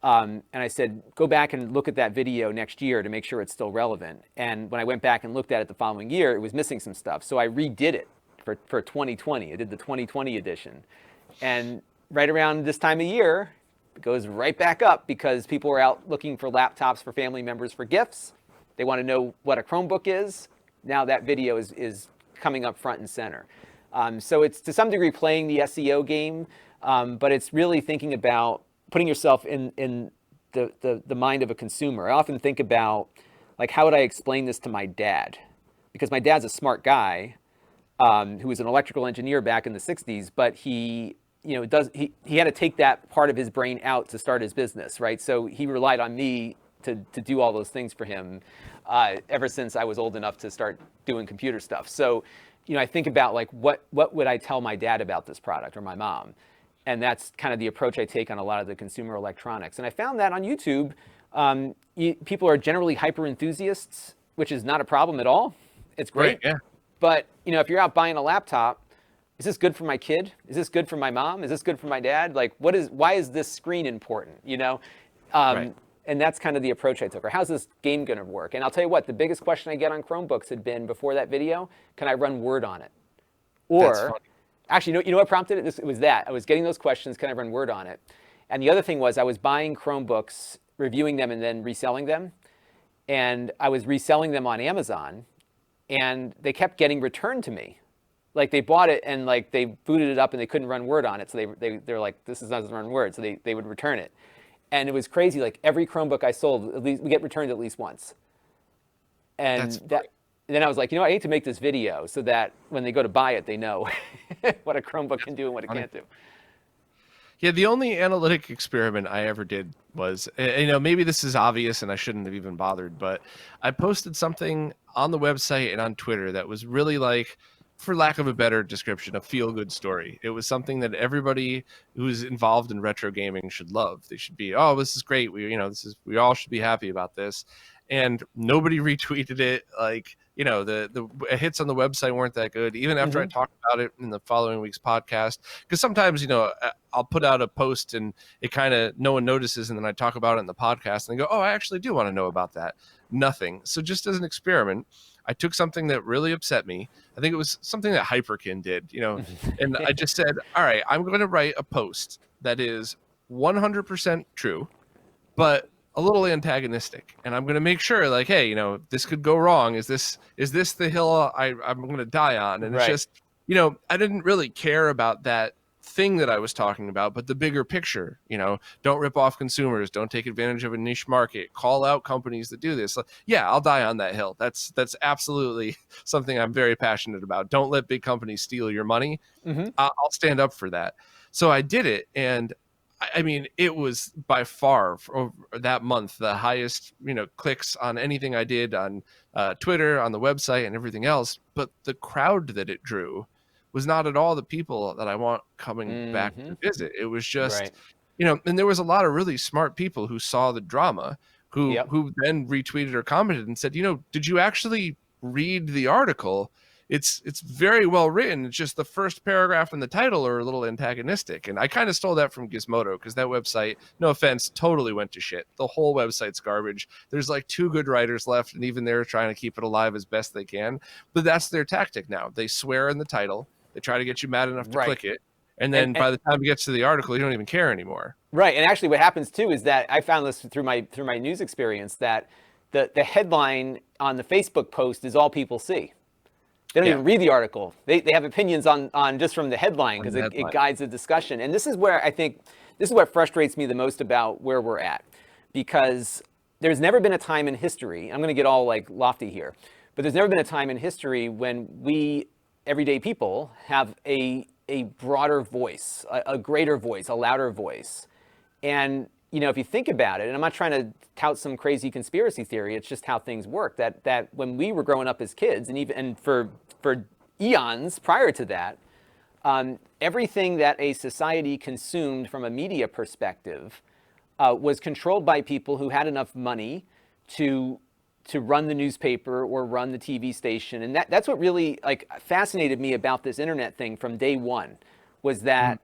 And I said, go back and look at that video next year to make sure it's still relevant. And when I went back and looked at it the following year, it was missing some stuff. So I redid it for 2020. I did the 2020 edition. And right around this time of year, it goes right back up, because people are out looking for laptops for family members for gifts. They want to know what a Chromebook is. Now that video is coming up front and center. So it's to some degree playing the SEO game, but it's really thinking about putting yourself in the mind of a consumer. I often think about, like, how would I explain this to my dad? Because my dad's a smart guy who was an electrical engineer back in the 60s, but he had to take that part of his brain out to start his business, right? So he relied on me to do all those things for him ever since I was old enough to start doing computer stuff. So, I think about, like, what would I tell my dad about this product, or my mom? And that's kind of the approach I take on a lot of the consumer electronics. And I found that on YouTube, people are generally hyper enthusiasts, which is not a problem at all. It's great. Right, yeah. But, if you're out buying a laptop, is this good for my kid? Is this good for my mom? Is this good for my dad? Like, why is this screen important? Right. And that's kind of the approach I took. Or how's this game going to work? And I'll tell you what, the biggest question I get on Chromebooks had been, before that video, can I run Word on it? Or, actually, you know what prompted it? It was that. I was getting those questions, can I run Word on it? And the other thing was, I was buying Chromebooks, reviewing them, and then reselling them. And I was reselling them on Amazon, and they kept getting returned to me. Like, they bought it, and, like, they booted it up, and they couldn't run Word on it. So they're like, this doesn't run Word. So they would return it. And it was crazy. Like, every Chromebook I sold, at least we get returned at least once. And then I was like, I need to make this video so that when they go to buy it, they know what a Chromebook can do and what it can't do. Yeah, the only analytic experiment I ever did was, maybe this is obvious and I shouldn't have even bothered, but I posted something on the website and on Twitter that was really, like, for lack of a better description, a feel-good story. It was something that everybody who's involved in retro gaming should love. They should be, oh, this is great. We all should be happy about this. And nobody retweeted it. Like, the hits on the website weren't that good, even after I talked about it in the following week's podcast. Because sometimes, I'll put out a post and it kind of, no one notices, and then I talk about it in the podcast and they go, oh, I actually do want to know about that. Nothing. So just as an experiment, I took something that really upset me. I think it was something that Hyperkin did, and I just said, all right, I'm going to write a post that is 100% true, but a little antagonistic. And I'm going to make sure, like, hey, this could go wrong. Is this the hill I'm going to die on? And It's just, I didn't really care about that thing that I was talking about, but the bigger picture, don't rip off consumers, don't take advantage of a niche market, call out companies that do this. Yeah, I'll die on that hill. That's absolutely something I'm very passionate about. Don't let big companies steal your money. Mm-hmm. I'll stand up for that. So I did it. And I mean, it was by far for that month the highest, clicks on anything I did on Twitter, on the website, and everything else. But the crowd that it drew was not at all the people that I want coming back Mm-hmm. to visit. It was just, Right. and there was a lot of really smart people who saw the drama, Yep. who then retweeted or commented and said, did you actually read the article? It's very well written. It's just the first paragraph and the title are a little antagonistic. And I kind of stole that from Gizmodo, because that website, no offense, totally went to shit. The whole website's garbage. There's like 2 good writers left, and even they're trying to keep it alive as best they can. But that's their tactic now. They swear in the title. They try to get you mad enough to Right. click it. And then by the time it gets to the article, you don't even care anymore. Right. And actually what happens too is that I found this through my news experience, that the headline on the Facebook post is all people see. They don't even read the article. They have opinions on just from the headline, because it guides the discussion. And this is where I think, this is what frustrates me the most about where we're at. Because there's never been a time in history, I'm going to get all like lofty here, but there's never been a time in history when we, everyday people, have a broader voice, a greater voice, a louder voice. And if you think about it, and I'm not trying to tout some crazy conspiracy theory, it's just how things work, that when we were growing up as kids, and for eons prior to that, everything that a society consumed from a media perspective was controlled by people who had enough money to run the newspaper or run the TV station. And that's what really fascinated me about this internet thing from day one, was that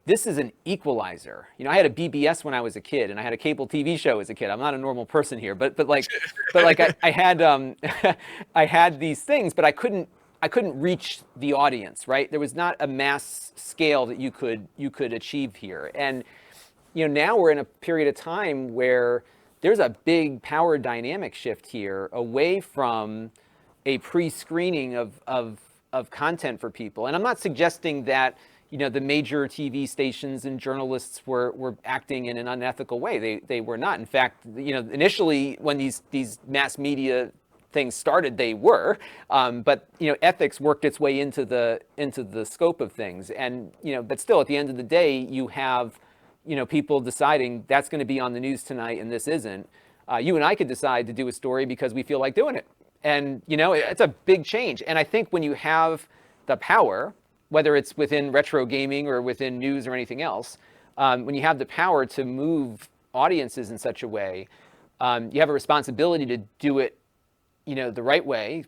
this is an equalizer. I had a BBS when I was a kid, and I had a cable TV show as a kid. I'm not a normal person here, but I had I had these things, but I couldn't reach the audience, right? There was not a mass scale that you could achieve here. And now we're in a period of time where there's a big power dynamic shift here, away from a pre-screening of content for people. And I'm not suggesting that the major TV stations and journalists were acting in an unethical way. They were not. In fact, initially when these mass media things started, they were. But ethics worked its way into the scope of things. And but still, at the end of the day, you have people deciding that's going to be on the news tonight and this isn't. You and I could decide to do a story because we feel like doing it. And it's a big change. And I think when you have the power, whether it's within retro gaming or within news or anything else, when you have the power to move audiences in such a way, you have a responsibility to do it, the right way,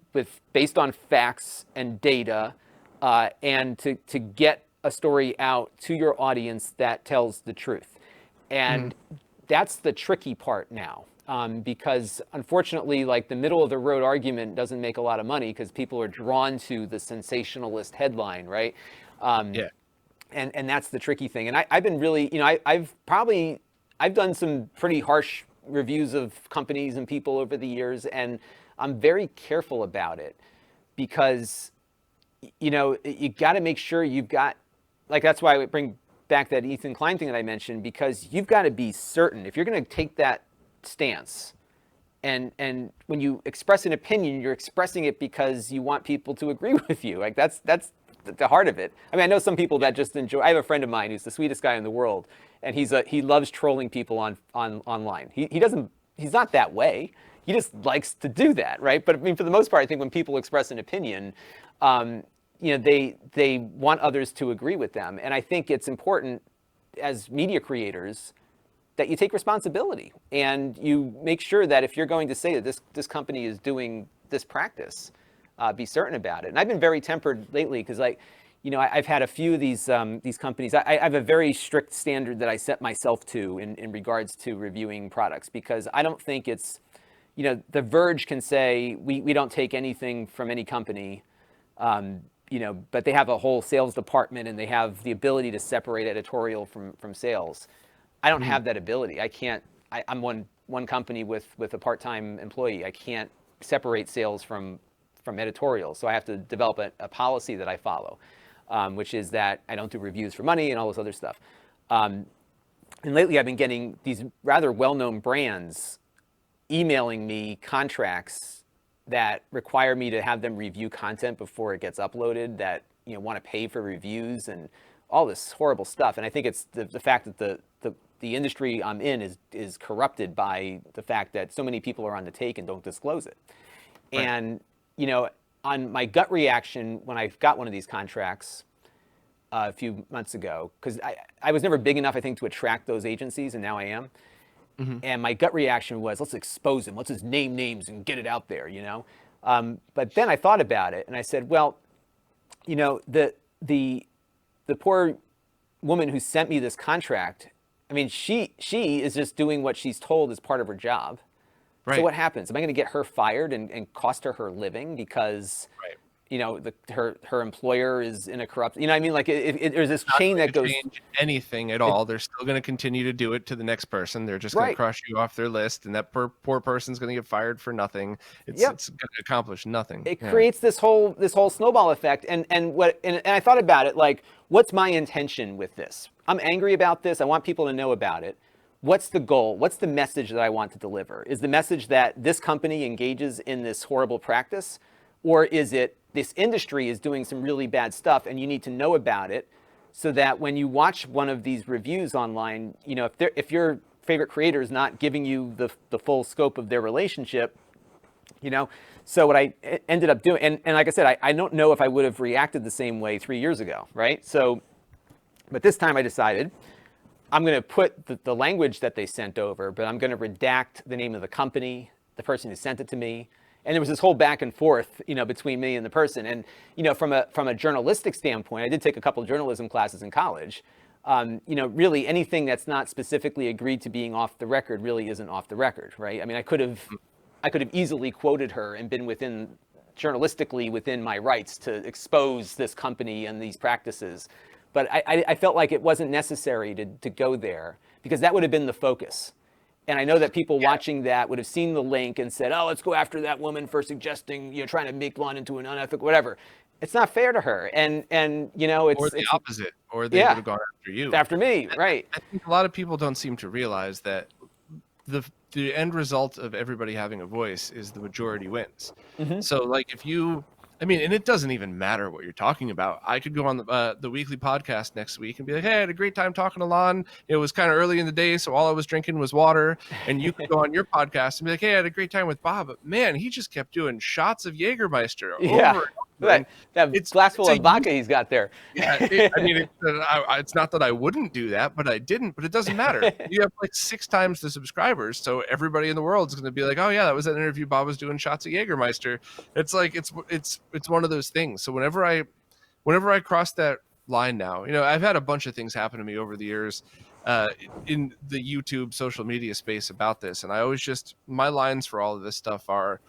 based on facts and data, and to get a story out to your audience that tells the truth. And that's the tricky part now. Because unfortunately, the middle of the road argument doesn't make a lot of money, because people are drawn to the sensationalist headline, right? And that's the tricky thing. And I've been really, I've done some pretty harsh reviews of companies and people over the years, and I'm very careful about it, because you got to make sure you've got, that's why I would bring back that Ethan Klein thing that I mentioned, because you've got to be certain if you're going to take that stance, and when you express an opinion, you're expressing it because you want people to agree with you. That's the heart of it. I mean, I know some people that just enjoy. I have a friend of mine who's the sweetest guy in the world, and he loves trolling people online. He's not that way. He just likes to do that, right? But I mean, for the most part, I think when people express an opinion, they want others to agree with them. And I think it's important as media creators that you take responsibility, and you make sure that if you're going to say that this company is doing this practice, be certain about it. And I've been very tempered lately, because I've had a few of these companies. I have a very strict standard that I set myself to in regards to reviewing products, because I don't think it's, The Verge can say we don't take anything from any company, but they have a whole sales department, and they have the ability to separate editorial from sales. I don't have that ability. I can't. I'm one company with a part-time employee. I can't separate sales from editorial, so I have to develop a policy that I follow. which is that I don't do reviews for money and all this other stuff. And lately I've been getting these rather well-known brands emailing me contracts that require me to have them review content before it gets uploaded, that want to pay for reviews and all this horrible stuff. And I think it's the fact that the industry I'm in is corrupted by the fact that so many people are on the take and don't disclose it. Right. And on my gut reaction when I got one of these contracts a few months ago, because I was never big enough, I think, to attract those agencies, and now I am. Mm-hmm. And my gut reaction was, let's expose him. Let's just name names and get it out there, But then I thought about it, and I said, well, the poor woman who sent me this contract, I mean, she is just doing what she's told as part of her job. Right. So what happens? Am I going to get her fired and cost her living because, right. Her employer is in a corrupt, I mean, like there's this chain that goes. Change anything at all. They're still going to continue to do it to the next person. They're just going to crush you off their list, and that poor person's going to get fired for nothing. It's going to accomplish nothing. It creates this whole snowball effect. And I thought about it, like, what's my intention with this? I'm angry about this. I want people to know about it. What's the goal? What's the message that I want to deliver? Is the message that this company engages in this horrible practice? Or is it this industry is doing some really bad stuff and you need to know about it so that when you watch one of these reviews online, if your favorite creator is not giving you the full scope of their relationship, So what I ended up doing, and like I said, I don't know if I would have reacted the same way 3 years ago, right? So, but this time I decided I'm going to put the language that they sent over, but I'm going to redact the name of the company, the person who sent it to me. And there was this whole back and forth, between me and the person. And, from a journalistic standpoint, I did take a couple of journalism classes in college. Really anything that's not specifically agreed to being off the record really isn't off the record, right? I mean, I could have easily quoted her and been journalistically within my rights to expose this company and these practices. But I felt like it wasn't necessary to go there because that would have been the focus. And I know that people watching that would have seen the link and said, oh, let's go after that woman for suggesting, trying to make Lon into an unethical, whatever. It's not fair to her. And it's... Or the opposite. Or they would have gone after you. After me, right. I think a lot of people don't seem to realize that the end result of everybody having a voice is the majority wins. Mm-hmm. So, like, and it doesn't even matter what you're talking about. I could go on the weekly podcast next week and be like, hey, I had a great time talking to Lon. It was kind of early in the day, so all I was drinking was water. And you could go on your podcast and be like, hey, I had a great time with Bob. But man, he just kept doing shots of Jägermeister over and over. That glass full of vodka he's got there. Yeah, it's not that I wouldn't do that, but I didn't. But it doesn't matter. You have like 6 times the subscribers, so everybody in the world is going to be like, "Oh yeah, that was that interview. Bob was doing shots of Jägermeister." It's like it's one of those things. So whenever I cross that line now, I've had a bunch of things happen to me over the years in the YouTube social media space about this, and I always my lines for all of this stuff are,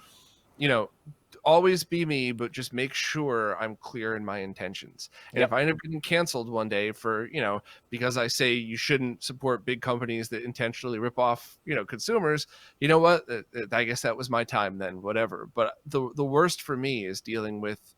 always be me, but just make sure I'm clear in my intentions. And if I end up getting canceled one day for, because I say you shouldn't support big companies that intentionally rip off, consumers, you know what? I guess that was my time then, whatever. But the worst for me is dealing with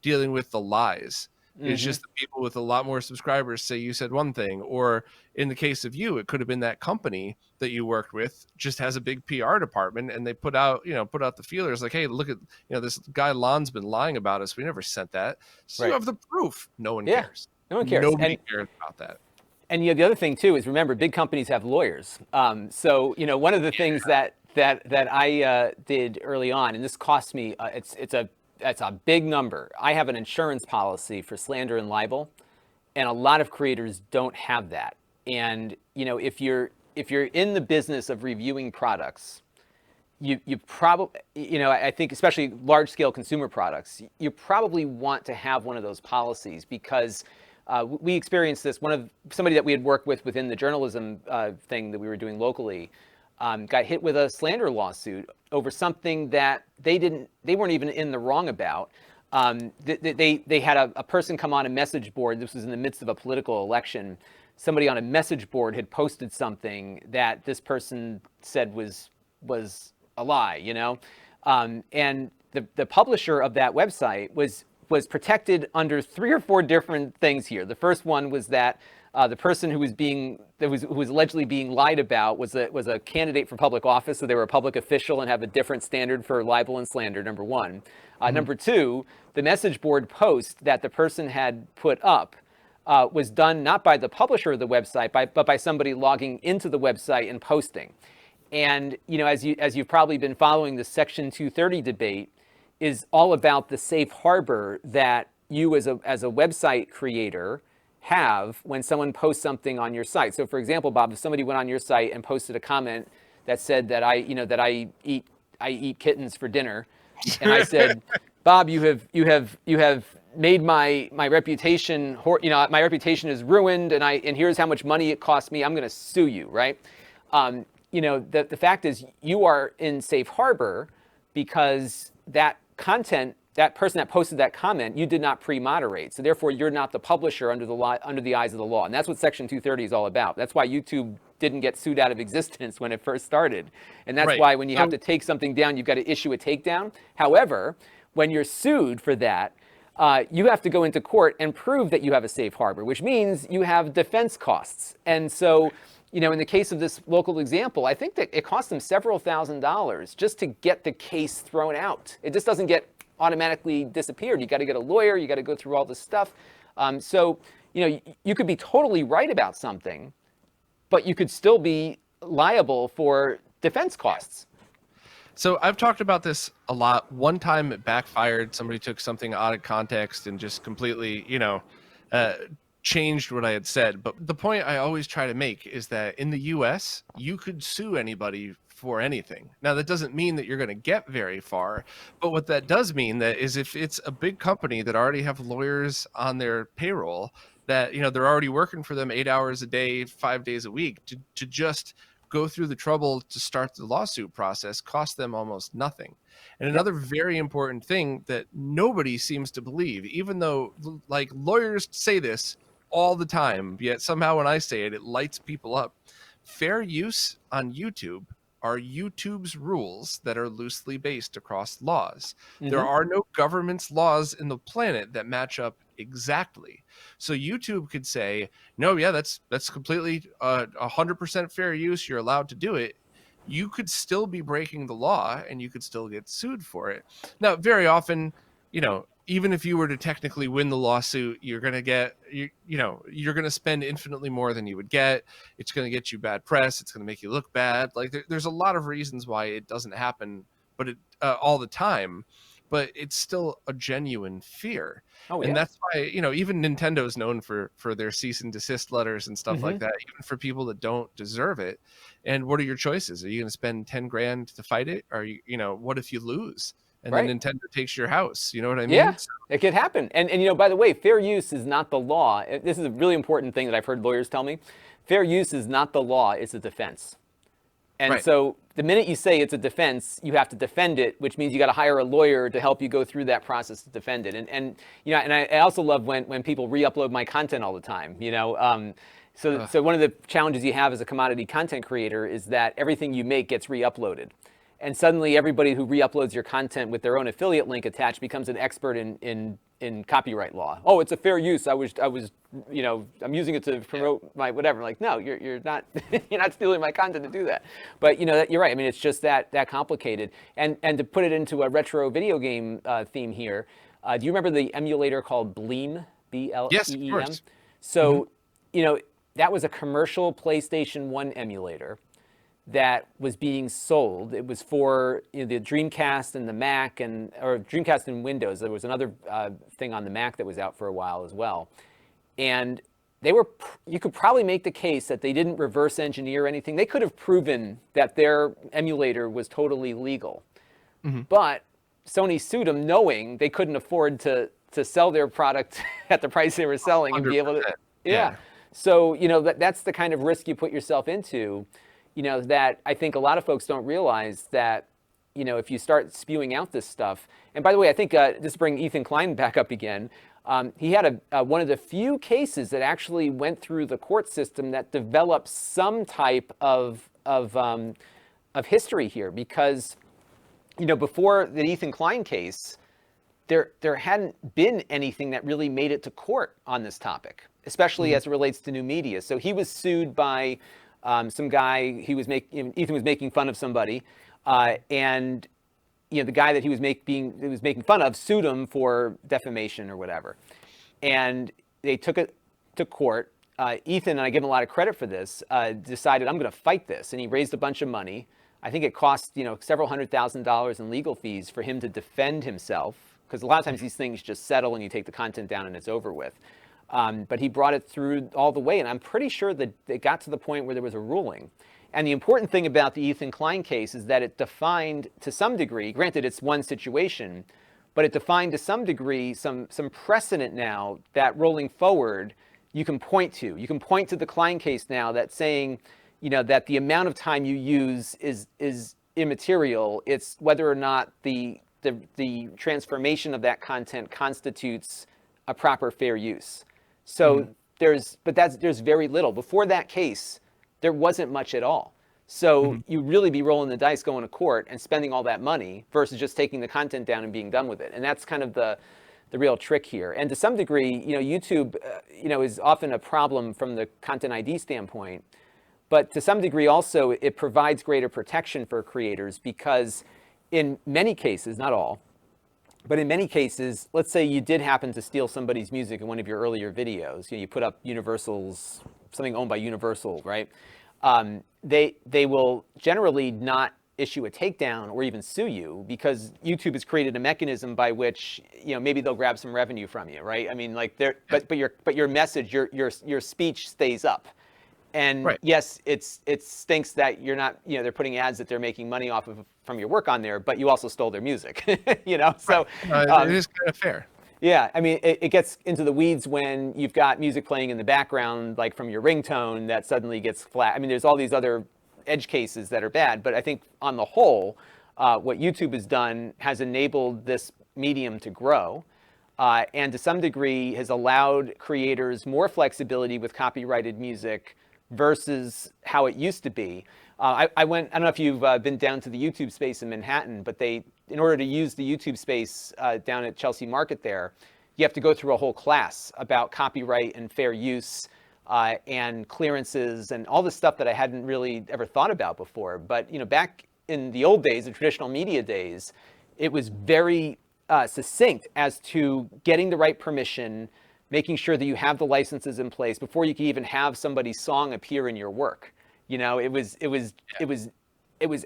the lies. Mm-hmm. It's just the people with a lot more subscribers say you said one thing, or in the case of you, it could have been that company that you worked with just has a big PR department and they put out the feelers like, hey, look at, this guy Lon's been lying about us. We never sent that. So you have the proof. No one cares. No one cares. Nobody cares about that. And the other thing too is, remember, big companies have lawyers. So, one of the things that I did early on, and this cost me, that's a big number. I have an insurance policy for slander and libel, and a lot of creators don't have that. And if you're in the business of reviewing products, you probably, I think especially large scale consumer products, you probably want to have one of those policies because we experienced this. Somebody that we had worked with within the journalism thing that we were doing locally got hit with a slander lawsuit over something that they weren't even in the wrong about. They had a person come on a message board. This was in the midst of a political election. Somebody on a message board had posted something that this person said was a lie, and the publisher of that website was was protected under 3 or 4 different things here. The first one was that the person who was allegedly being lied about was a candidate for public office, so they were a public official and have a different standard for libel and slander. Number one. Number two, the message board post that the person had put up was done not by the publisher of the website, but by somebody logging into the website and posting. And as you've probably been following, the Section 230 debate is all about the safe harbor that you as a website creator have when someone posts something on your site. So for example, Bob, if somebody went on your site and posted a comment that said that I eat kittens for dinner, and I said, Bob, you have made my reputation, my reputation is ruined, and here's how much money it cost me, I'm going to sue you, right? The fact is you are in safe harbor because that content, that person that posted that comment, you did not pre-moderate. So therefore, you're not the publisher under the eyes of the law. And that's what Section 230 is all about. That's why YouTube didn't get sued out of existence when it first started. And that's why when you have to take something down, you've got to issue a takedown. However, when you're sued for that, you have to go into court and prove that you have a safe harbor, which means you have defense costs. And so, in the case of this local example, I think that it cost them several $1,000s just to get the case thrown out. It just doesn't get automatically disappeared. You got to get a lawyer. You got to go through all this stuff. So, you could be totally right about something, but you could still be liable for defense costs. So I've talked about this a lot. One time it backfired. Somebody took something out of context and just completely, changed what I had said. But the point I always try to make is that in the US, you could sue anybody for anything. Now, that doesn't mean that you're going to get very far, but what that does mean that is if it's a big company that already have lawyers on their payroll that, they're already working for them 8 hours a day, 5 days a week, to just go through the trouble to start the lawsuit process cost them almost nothing. And another very important thing that nobody seems to believe, even though lawyers say this all the time, yet somehow when I say it, it lights people up. Fair use on YouTube are YouTube's rules that are loosely based across laws. There are no government's laws in the planet that match up exactly. So YouTube could say, no, yeah, that's completely 100% fair use. You're allowed to do it. You could still be breaking the law and you could still get sued for it. Now, very often, even if you were to technically win the lawsuit, you're going to get, you're going to spend infinitely more than you would get. It's going to get you bad press. It's going to make you look bad. There's a lot of reasons why it doesn't happen, but all the time, but it's still a genuine fear. Oh, yeah. And that's why, even Nintendo's known for their cease and desist letters and stuff like that, even for people that don't deserve it. And what are your choices? Are you going to spend 10 grand to fight it? Or what if you lose? And then Nintendo takes your house. You know what I mean? Yeah, it could happen. And by the way, fair use is not the law. This is a really important thing that I've heard lawyers tell me. Fair use is not the law, it's a defense. And so the minute you say it's a defense, you have to defend it, which means you got to hire a lawyer to help you go through that process to defend it. And I also love when people re-upload my content all the time. So one of the challenges you have as a commodity content creator is that everything you make gets re-uploaded. And suddenly everybody who re-uploads your content with their own affiliate link attached becomes an expert in copyright law. Oh, it's a fair use. I'm using it to promote my whatever. I'm like, no, you're not you're not stealing my content to do that. But you're right. I mean, it's just that complicated. And to put it into a retro video game theme here, do you remember the emulator called Bleem? BLEEM? Yes, of course. So, that was a commercial PlayStation 1 emulator that was being sold. It was for the Dreamcast and the Mac or Dreamcast and Windows. There was another thing on the Mac that was out for a while as well. And you could probably make the case that they didn't reverse engineer anything. They could have proven that their emulator was totally legal. But Sony sued them knowing they couldn't afford to sell their product at the price they were selling and be able to. Yeah. So, that's the kind of risk you put yourself into. That I think a lot of folks don't realize that, if you start spewing out this stuff, and by the way, I think just bring Ethan Klein back up again. He had one of the few cases that actually went through the court system that developed some type of history here, because, before the Ethan Klein case, there hadn't been anything that really made it to court on this topic, especially as it relates to new media. So he was sued by some guy. Ethan was making fun of somebody, and the guy that he was making fun of sued him for defamation or whatever, and they took it to court. Ethan, and I give him a lot of credit for this, decided, I'm going to fight this, and he raised a bunch of money. I think it cost several $100,000 in legal fees for him to defend himself, because a lot of times these things just settle and you take the content down and it's over with. But he brought it through all the way, and I'm pretty sure that it got to the point where there was a ruling. And the important thing about the Ethan Klein case is that it defined, to some degree, granted it's one situation, but it defined to some degree some precedent now that rolling forward you can point to. You can point to the Klein case now that's saying, that the amount of time you use is immaterial. It's whether or not the transformation of that content constitutes a proper fair use. So there's very little. Before that case, there wasn't much at all. So you'd really be rolling the dice going to court and spending all that money versus just taking the content down and being done with it. And that's kind of the real trick here. And to some degree, YouTube, is often a problem from the content ID standpoint. But to some degree also, it provides greater protection for creators because in many cases, not all, but in many cases, let's say you did happen to steal somebody's music in one of your earlier videos. You put up Universal's, something owned by Universal, right? They will generally not issue a takedown or even sue you because YouTube has created a mechanism by which maybe they'll grab some revenue from you, right? I mean, like but your message, your speech stays up. And Right. yes, it stinks that you're not, they're putting ads that they're making money off of from your work on there, but you also stole their music, So it is kind of fair. yeah, I mean, it gets into the weeds when you've got music playing in the background, like from your ringtone, that suddenly gets flat. I mean, there's all these other edge cases that are bad, but I think on the whole, what YouTube has done has enabled this medium to grow. And to some degree has allowed creators more flexibility with copyrighted music versus how it used to be. I don't know if you've been down to the YouTube space in Manhattan, but in order to use the YouTube space down at Chelsea Market there, you have to go through a whole class about copyright and fair use and clearances and all the stuff that I hadn't really ever thought about before. But back in the old days, the traditional media days, it was very succinct as to getting the right permission, making sure that you have the licenses in place before you can even have somebody's song appear in your work. It was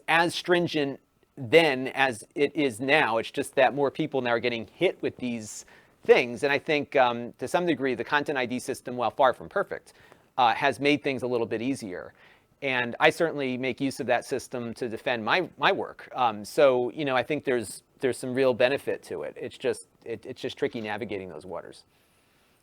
as stringent then as it is now. It's just that more people now are getting hit with these things. And I think to some degree, the Content ID system, while far from perfect, has made things a little bit easier. And I certainly make use of that system to defend my work. So I think there's some real benefit to it. It's just tricky navigating those waters.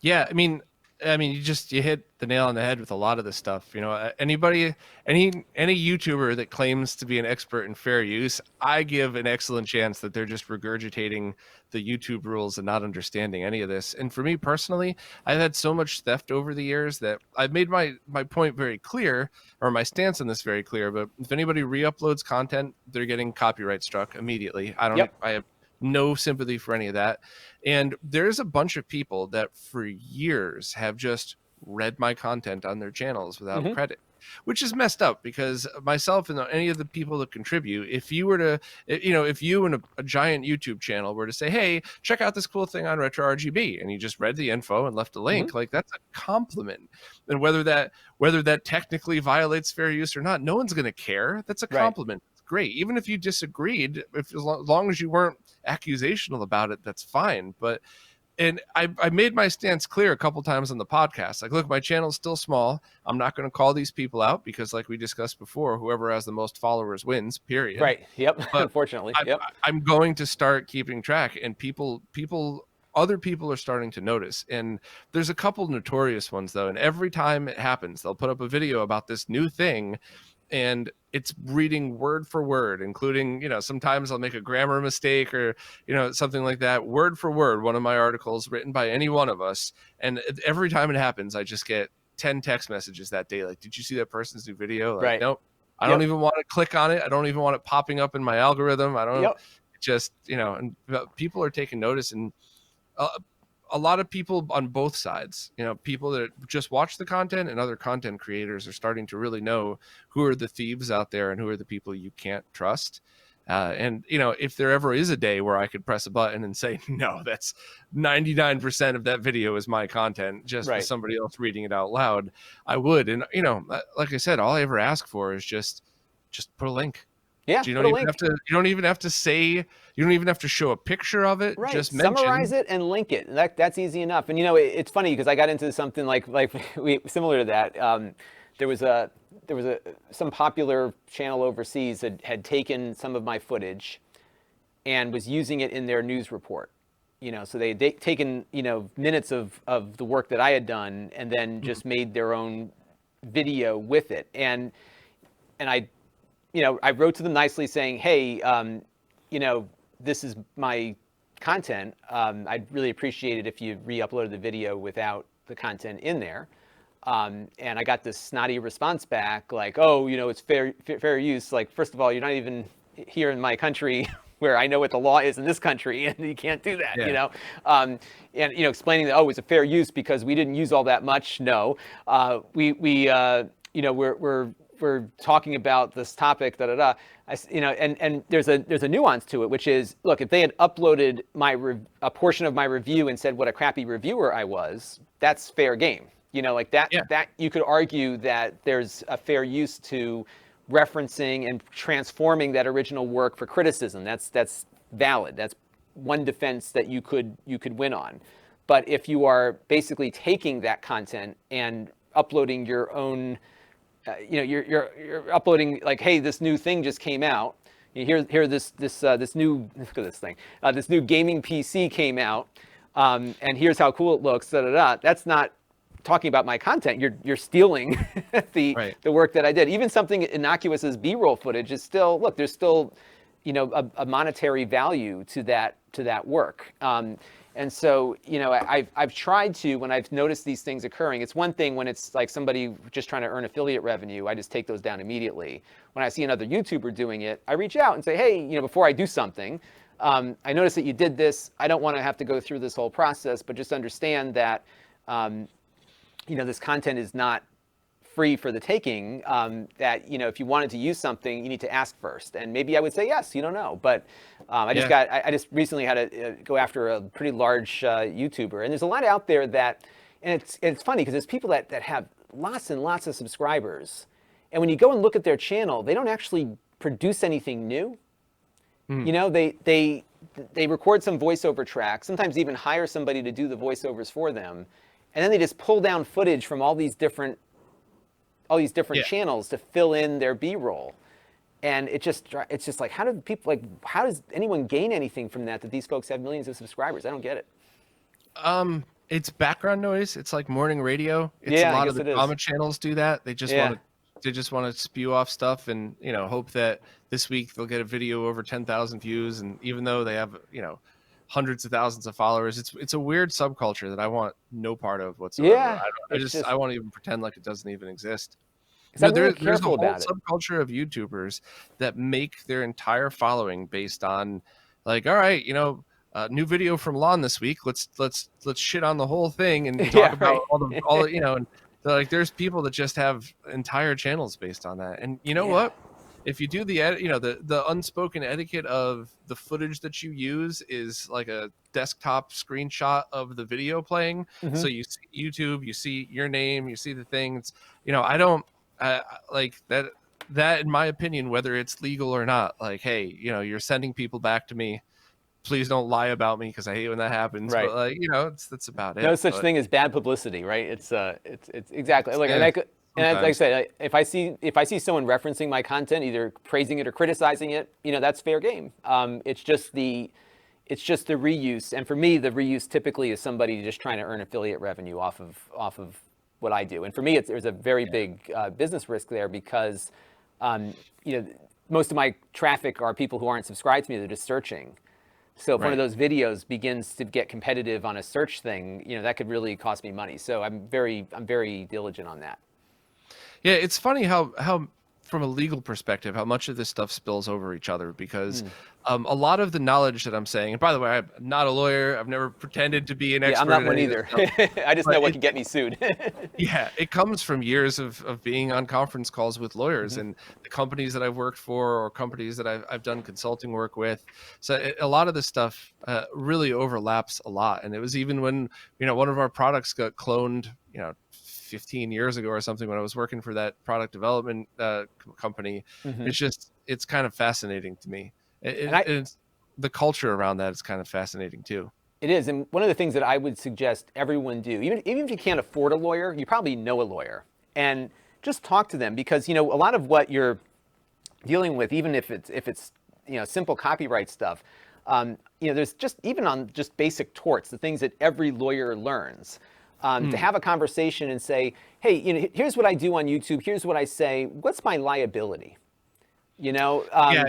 Yeah, I mean, you hit the nail on the head with a lot of this stuff. Any YouTuber that claims to be an expert in fair use, I give an excellent chance that they're just regurgitating the YouTube rules and not understanding any of this. And for me personally, I've had so much theft over the years that I've made my point very clear, or my stance on this very clear. But if anybody re-uploads content, they're getting copyright struck immediately. I have no sympathy for any of that. And there's a bunch of people that for years have just read my content on their channels without credit, which is messed up because myself and any of the people that contribute, if you and a giant YouTube channel were to say, hey, check out this cool thing on RetroRGB, and you just read the info and left a link, like that's a compliment. And whether that technically violates fair use or not, no one's going to care. That's a compliment. Right. Great. Even if you disagreed, as long as you weren't accusational about it, that's fine. And I made my stance clear a couple times on the podcast. Like, look, my channel's still small. I'm not going to call these people out because, like we discussed before, whoever has the most followers wins, period. Right. Yep. But unfortunately. I'm going to start keeping track, and other people are starting to notice. And there's a couple notorious ones, though. And every time it happens, they'll put up a video about this new thing, and it's reading word for word, including, sometimes I'll make a grammar mistake or, something like that, word for word, one of my articles written by any one of us. And every time it happens, I just get 10 text messages that day. Like, did you see that person's new video? Like, nope. I don't even want to click on it. I don't even want it popping up in my algorithm. just, and people are taking notice, and uh, a lot of people on both sides, people that just watch the content and other content creators are starting to really know who are the thieves out there and who are the people you can't trust. And if there ever is a day where I could press a button and say, no, that's 99% of that video is my content, just with Right. somebody else reading it out loud, I would. And like I said, all I ever ask for is just put a link. Yeah, You put don't a even link. have to. You don't even have to say. You don't even have to show a picture of it. Right. Just Summarize mention. it and link it. That's easy enough. And it's funny because I got into something like similar to that. There was some popular channel overseas had taken some of my footage and was using it in their news report. So they had taken minutes of the work that I had done and then just made their own video with it. And I I wrote to them nicely saying, hey, this is my content. I'd really appreciate it if you re-uploaded the video without the content in there. And I got this snotty response back like, oh, it's fair use. Like, first of all, you're not even here in my country where I know what the law is in this country, and you can't do that, Yeah. And explaining that, oh, it's a fair use because we didn't use all that much. No, we're talking about this topic, and there's a nuance to it, which is, look, if they had uploaded a portion of my review and said what a crappy reviewer I was, that's fair game. Like that, Yeah. that you could argue that there's a fair use to referencing and transforming that original work for criticism. That's valid. That's one defense that you could win on. But if you are basically taking that content and uploading your own, you're uploading like, hey, this new thing just came out. Here this new, look at this thing. This new gaming PC came out, and here's how cool it looks. That's not talking about my content. You're stealing the work that I did. Even something innocuous as B-roll footage is still, look, there's still a monetary value to that work. And so, I've tried to, when I've noticed these things occurring, it's one thing when it's like somebody just trying to earn affiliate revenue, I just take those down immediately. When I see another YouTuber doing it, I reach out and say, hey, before I do something, I noticed that you did this. I don't want to have to go through this whole process, but just understand that, this content is not free for the taking, that, if you wanted to use something, you need to ask first. And maybe I would say yes, you don't know. But I just recently had to go after a pretty large YouTuber. And there's a lot out there that, and it's funny because there's people that have lots and lots of subscribers. And when you go and look at their channel, they don't actually produce anything new. They record some voiceover track, sometimes even hire somebody to do the voiceovers for them. And then they just pull down footage from all these different channels to fill in their B-roll. And it's just like, how does anyone gain anything from that these folks have millions of subscribers? I don't get it. It's background noise. It's like morning radio. Yeah, a lot I of guess the drama channels do that. They just want to spew off stuff and hope that this week they'll get a video over 10,000 views. And even though they have hundreds of thousands of followers, it's a weird subculture that I want no part of whatsoever. Yeah, I won't even pretend like it doesn't even exist. I'm really There's a whole about it. subculture of YouTubers that make their entire following based on, like, all right, new video from Lon this week. Let's shit on the whole thing and talk about all and like there's people that just have entire channels based on that. And what? If you do the unspoken etiquette of the footage that you use is like a desktop screenshot of the video playing. Mm-hmm. So you see YouTube, you see your name, you see the things. I don't like that. That, in my opinion, whether it's legal or not, like, hey, you're sending people back to me. Please don't lie about me because I hate when that happens. Right. But like, that's about it. No such thing as bad publicity, right? It's exactly like, and like I said, if I see someone referencing my content, either praising it or criticizing it, that's fair game. It's just the reuse, and for me, the reuse typically is somebody just trying to earn affiliate revenue off of what I do. And for me, there's a very big business risk there because, most of my traffic are people who aren't subscribed to me; they're just searching. So if one of those videos begins to get competitive on a search thing, that could really cost me money. So I'm very diligent on that. Yeah, it's funny how from a legal perspective, how much of this stuff spills over each other, because Mm. a lot of the knowledge that I'm saying, and by the way, I'm not a lawyer. I've never pretended to be an Yeah, I'm expert not in one any of this either. stuff, I just know but what could get me sued. yeah, it comes from years of being on conference calls with lawyers Mhm. and the companies that I've worked for, or companies that I've done consulting work with. So a lot of this stuff really overlaps a lot. And it was even when, one of our products got cloned, 15 years ago or something, when I was working for that product development company. Mhm. It's kind of fascinating to me. And It's the culture around that is kind of fascinating too. it is, and one of the things that I would suggest everyone do, even if you can't afford a lawyer, you probably know a lawyer, and just talk to them, because a lot of what you're dealing with, even if it's simple copyright stuff, there's just, even on just basic torts, the things that every lawyer learns. To Mm. have a conversation and say, hey, here's what I do on YouTube, here's what I say, what's my liability? Yeah,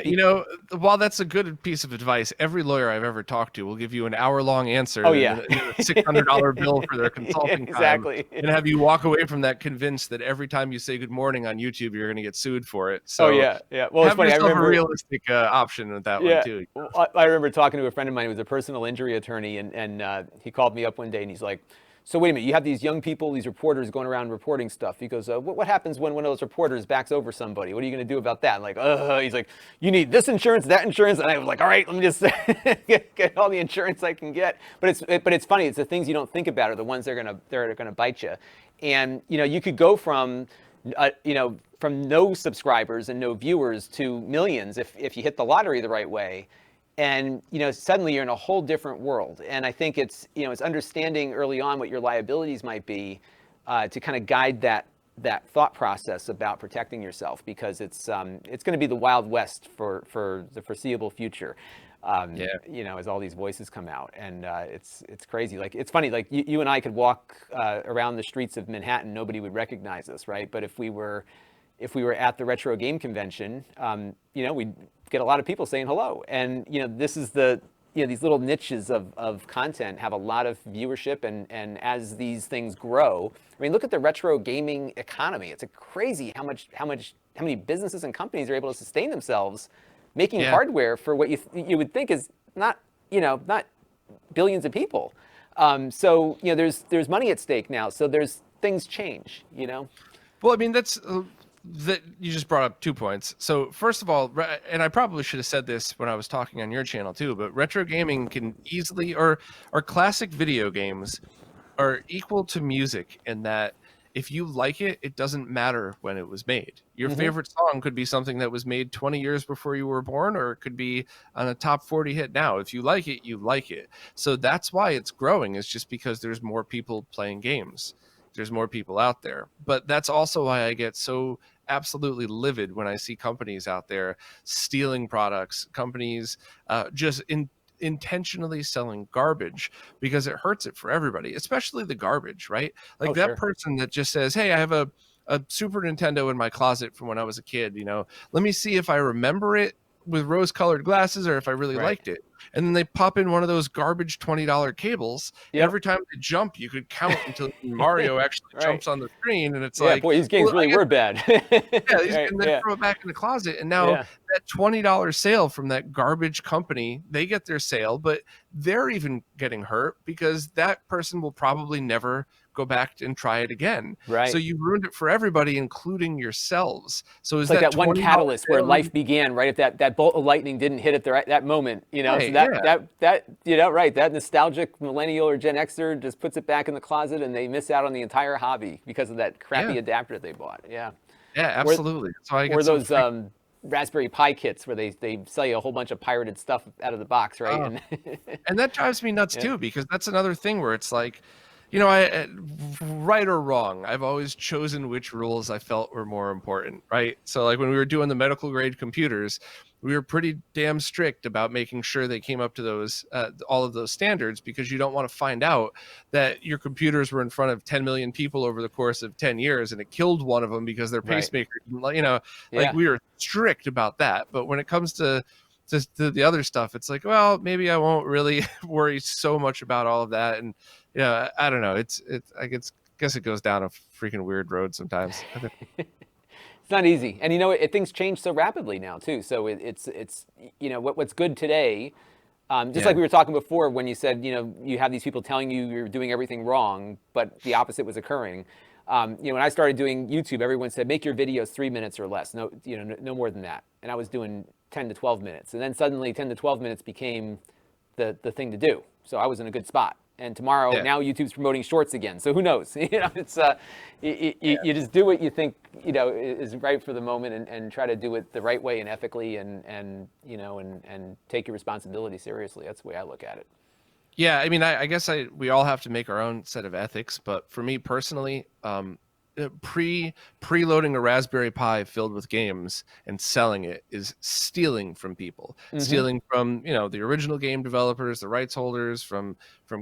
while that's a good piece of advice, every lawyer I've ever talked to will give you an hour-long answer Oh and yeah. a $600 bill for their consulting time, Exactly. and have you walk away from that convinced that every time you say good morning on YouTube, you're going to get sued for it. Oh So yeah, yeah. Well, it's have funny. I yourself a remember. realistic option with that one Yeah, too. well, I remember talking to a friend of mine who was a personal injury attorney, and he called me up one day and he's like, "So wait a minute, you have these young people, these reporters going around reporting stuff." He goes, "What happens when one of those reporters backs over somebody? What are you going to do about that?" I'm like, he's like, "You need this insurance, that insurance," and I was like, "All right, let me just get all the insurance I can get." But it's funny. It's the things you don't think about are the ones that are gonna bite you, and you could go from from no subscribers and no viewers to millions if you hit the lottery the right way. And suddenly you're in a whole different world. And I think it's understanding early on what your liabilities might be, to kind of guide that thought process about protecting yourself, because it's going to be the Wild West for the foreseeable future. Yeah. As all these voices come out, and it's crazy. Like, it's funny, like you and I could walk around the streets of Manhattan, nobody would recognize us, right? But if we were at the retro game convention, we'd get a lot of people saying hello. And this is these little niches of content have a lot of viewership, and as these things grow, I mean, look at the retro gaming economy. It's crazy how many businesses and companies are able to sustain themselves making Yeah. hardware for what you would think is not billions of people. So there's money at stake now. So there's things change. Well, I mean, that's that you just brought up 2 points. So first of all, and I probably should have said this when I was talking on your channel too, but retro gaming can easily, or classic video games are equal to music in that if you like it, it doesn't matter when it was made. Your Hmm. favorite song could be something that was made 20 years before you were born, or it could be on a top 40 hit now. If you like it, you like it. So that's why it's growing, is just because there's more people playing games. There's more people out there. But that's also why I get so absolutely livid when I see companies out there stealing products, companies just intentionally selling garbage, because it hurts it for everybody, especially the garbage, right? Oh, Like that sure. person that just says, hey, I have a Super Nintendo in my closet from when I was a kid, let me see if I remember it with rose colored glasses or if I really Right. liked it. And then they pop in one of those garbage $20 cables. And Yep. every time they jump, you could count until Mario actually Right. jumps on the screen. And it's Yeah, like, boy, these games well, I really guess, were bad. yeah, Right. and then Yeah. throw it back in the closet. And now Yeah. that $20 sale from that garbage company, they get their sale, but they're even getting hurt because that person will probably never go back and try it again. So Right. you ruined it for everybody, including yourselves. So is It's like that that one $20 catalyst where sale? life began, right? If that bolt of lightning didn't hit at that moment. So Right, that yeah. that right, that nostalgic millennial or Gen Xer just puts it back in the closet, and they miss out on the entire hobby because of that crappy Yeah. adapter they bought. Yeah. Yeah, Or absolutely. So I or get so those freaked. Raspberry Pi kits where they sell you a whole bunch of pirated stuff out of the box, right? Oh, And and that drives me nuts yeah. too, because that's another thing where it's like, I right or wrong, I've always chosen which rules I felt were more important, right? So like when we were doing the medical grade computers, we were pretty damn strict about making sure they came up to those all of those standards, because you don't want to find out that your computers were in front of 10 million people over the course of 10 years and it killed one of them because their Right. pacemaker didn't, like Yeah. we were strict about that. But when it comes to the other stuff, it's like, well, maybe I won't really worry so much about all of that. And I don't know, it's I guess it goes down a freaking weird road sometimes. It's not easy, and things change so rapidly now too. So it's what's good today. Just like Yeah. we were talking before, when you said you have these people telling you you're doing everything wrong, but the opposite was occurring. When I started doing YouTube, everyone said make your videos 3 minutes or less, no more than that. And I was doing 10 to 12 minutes, and then suddenly 10 to 12 minutes became the thing to do. So I was in a good spot. And tomorrow, Yeah. now YouTube's promoting shorts again. So who knows? It's Yeah. you just do what you think is right for the moment, and try to do it the right way and ethically, and take your responsibility seriously. That's the way I look at it. Yeah, I mean, I guess we all have to make our own set of ethics, but for me personally, preloading a Raspberry Pi filled with games and selling it is stealing from people, Mm-hmm. stealing from the original game developers, the rights holders, from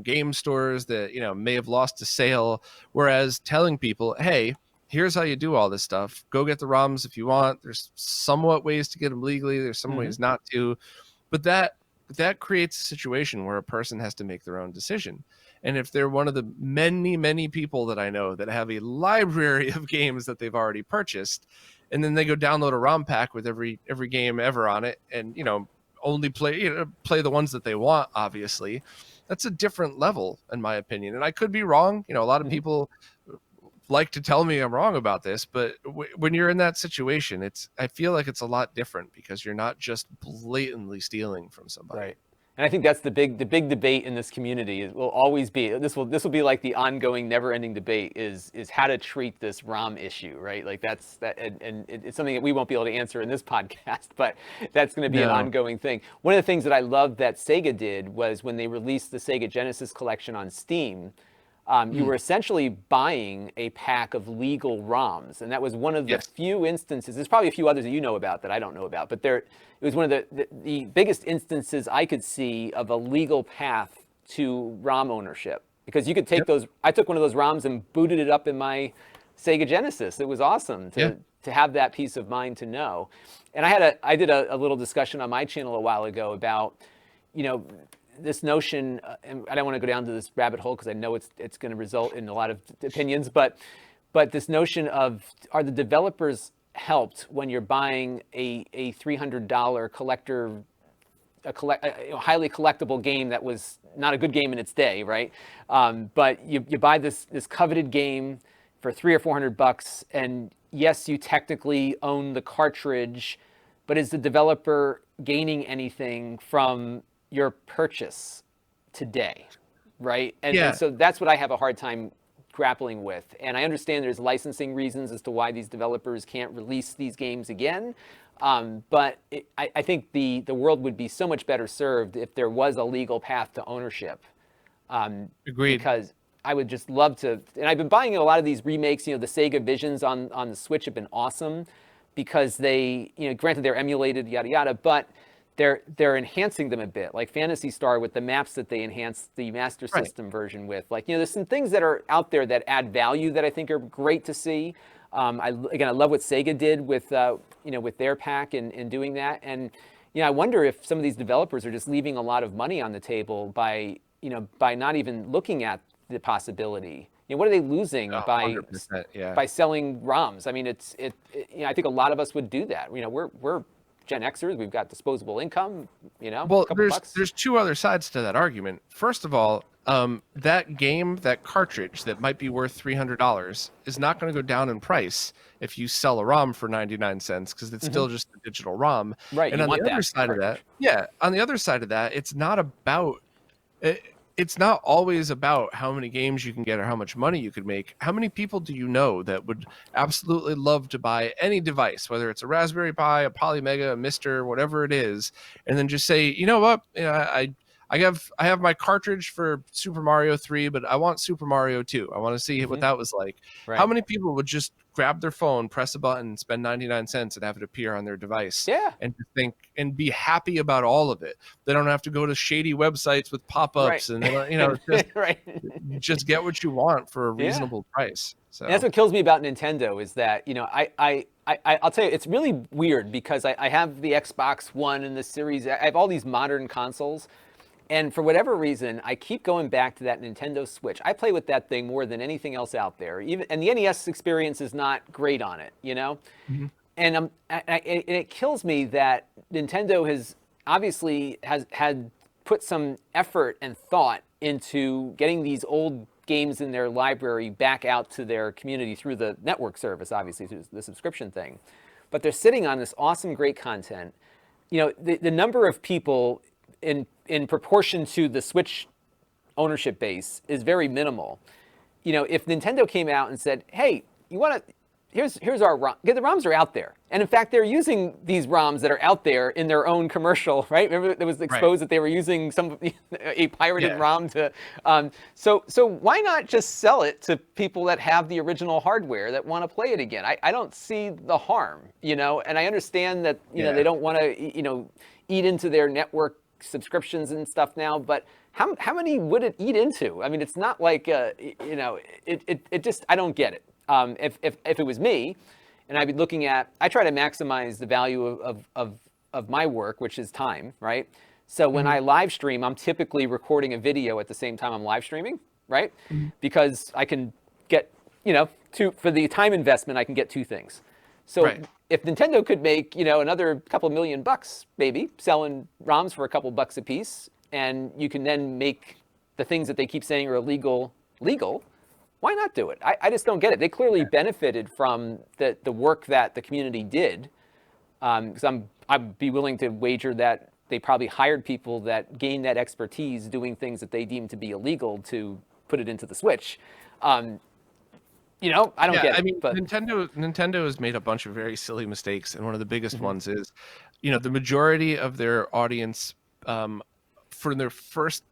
game stores that may have lost a sale. Whereas telling people, hey, here's how you do all this stuff. Go get the ROMs if you want. There's somewhat ways to get them legally. There's some Mm-hmm. ways not to, but that creates a situation where a person has to make their own decision. And if they're one of the many people that I know that have a library of games that they've already purchased, and then they go download a ROM pack with every game ever on it, and only play the ones that they want, obviously, that's a different level in my opinion. And I could be wrong. A lot of Mm-hmm. people like to tell me I'm wrong about this, but when you're in that situation, I feel like it's a lot different because you're not just blatantly stealing from somebody. Right. And I think that's the big debate in this community. It will always be this will be like the ongoing, never-ending debate is how to treat this ROM issue, right? Like and it's something that we won't be able to answer in this podcast, but that's going to be an No. ongoing thing. One of the things that I love that Sega did was when they released the Sega Genesis collection on Steam. You were essentially buying a pack of legal ROMs, and that was one of the Yes. few instances. There's probably a few others that you know about that I don't know about, but it was one of the biggest instances I could see of a legal path to ROM ownership, because you could take Yep. those. I took one of those ROMs and booted it up in my Sega Genesis. It was awesome Yeah. to have that peace of mind to know. And I did a little discussion on my channel a while ago about, this notion, and I don't want to go down to this rabbit hole because I know it's going to result in a lot of opinions, but this notion of, are the developers helped when you're buying a $300 collector, a highly collectible game that was not a good game in its day, right? But you buy this coveted game for $300 or $400, and yes, you technically own the cartridge, but is the developer gaining anything from your purchase today, right? And Yeah. so that's what I have a hard time grappling with. And I understand there's licensing reasons as to why these developers can't release these games again. But I think the world would be so much better served if there was a legal path to ownership. Agreed. Because I would just love to, and I've been buying a lot of these remakes. The Sega Visions on the Switch have been awesome because they, granted they're emulated, yada yada, but they're enhancing them a bit, like Phantasy Star with the maps that they enhanced the Master Right. System version with. Like, there's some things that are out there that add value that I think are great to see. I love what Sega did with with their pack and doing that. And I wonder if some of these developers are just leaving a lot of money on the table by not even looking at the possibility. What are they losing by 100%. Yeah. by selling ROMs? I mean, I think a lot of us would do that. We're Gen Xers, we've got disposable income, Well, a couple bucks. there's two other sides to that argument. First of all, that game, that cartridge that might be worth $300 is not going to go down in price if you sell a ROM for 99 cents, because it's still just a digital ROM. Right, And you on want the other that side of that, cartridge. yeah, on the other side of that, it's not about it's not always about how many games you can get or how much money you could make. How many people do you know that would absolutely love to buy any device, whether it's a Raspberry Pi, a Polymega, a Mister, whatever it is, and then just say, you know what, I have my cartridge for Super Mario 3, but I want Super Mario 2. I want to see what that was like. Right. How many people would just grab their phone, press a button, spend 99 cents and have it appear on their device? Yeah. And think and be happy about all of it. They don't have to go to shady websites with pop-ups, Right. and they don't, just, Right. just get what you want for a reasonable price. So And that's what kills me about Nintendo is that, I'll tell you, it's really weird because I have the Xbox One and the Series. I have all these modern consoles. And for whatever reason, I keep going back to that Nintendo Switch. I play with that thing more than anything else out there. And the NES experience is not great on it, you know? Mm-hmm. And it kills me that Nintendo has obviously had put some effort and thought into getting these old games in their library back out to their community through the network service, obviously through the subscription thing. But they're sitting on this awesome, great content. You know, the number of people in proportion to the Switch ownership base is very minimal. You know, if Nintendo came out and said, "Hey, you want to? Here's our ROM." The ROMs are out there, and in fact, they're using these ROMs that are out there in their own commercial. Right? Remember, it was exposed that they were using a pirated ROM to. So why not just sell it to people that have the original hardware that want to play it again? I don't see the harm, you know, and I understand that you know they don't want to eat into their network subscriptions and stuff now, but how many would it eat into? I mean, it's not like it just, I don't get it. If it was me, and I'd be looking at, I try to maximize the value of my work, which is time, right? So when I live stream, I'm typically recording a video at the same time I'm live streaming, right? Because I can get, for the time investment, I can get two things. So if Nintendo could make, another couple $1 million, maybe, selling ROMs for a couple bucks a piece, and you can then make the things that they keep saying are illegal, legal, why not do it? I just don't get it. They clearly benefited from the work that the community did, because I'd be willing to wager that they probably hired people that gained that expertise doing things that they deemed to be illegal to put it into the Switch. I don't get it. I mean, but Nintendo has made a bunch of very silly mistakes, and one of the biggest ones is, the majority of their audience, for their first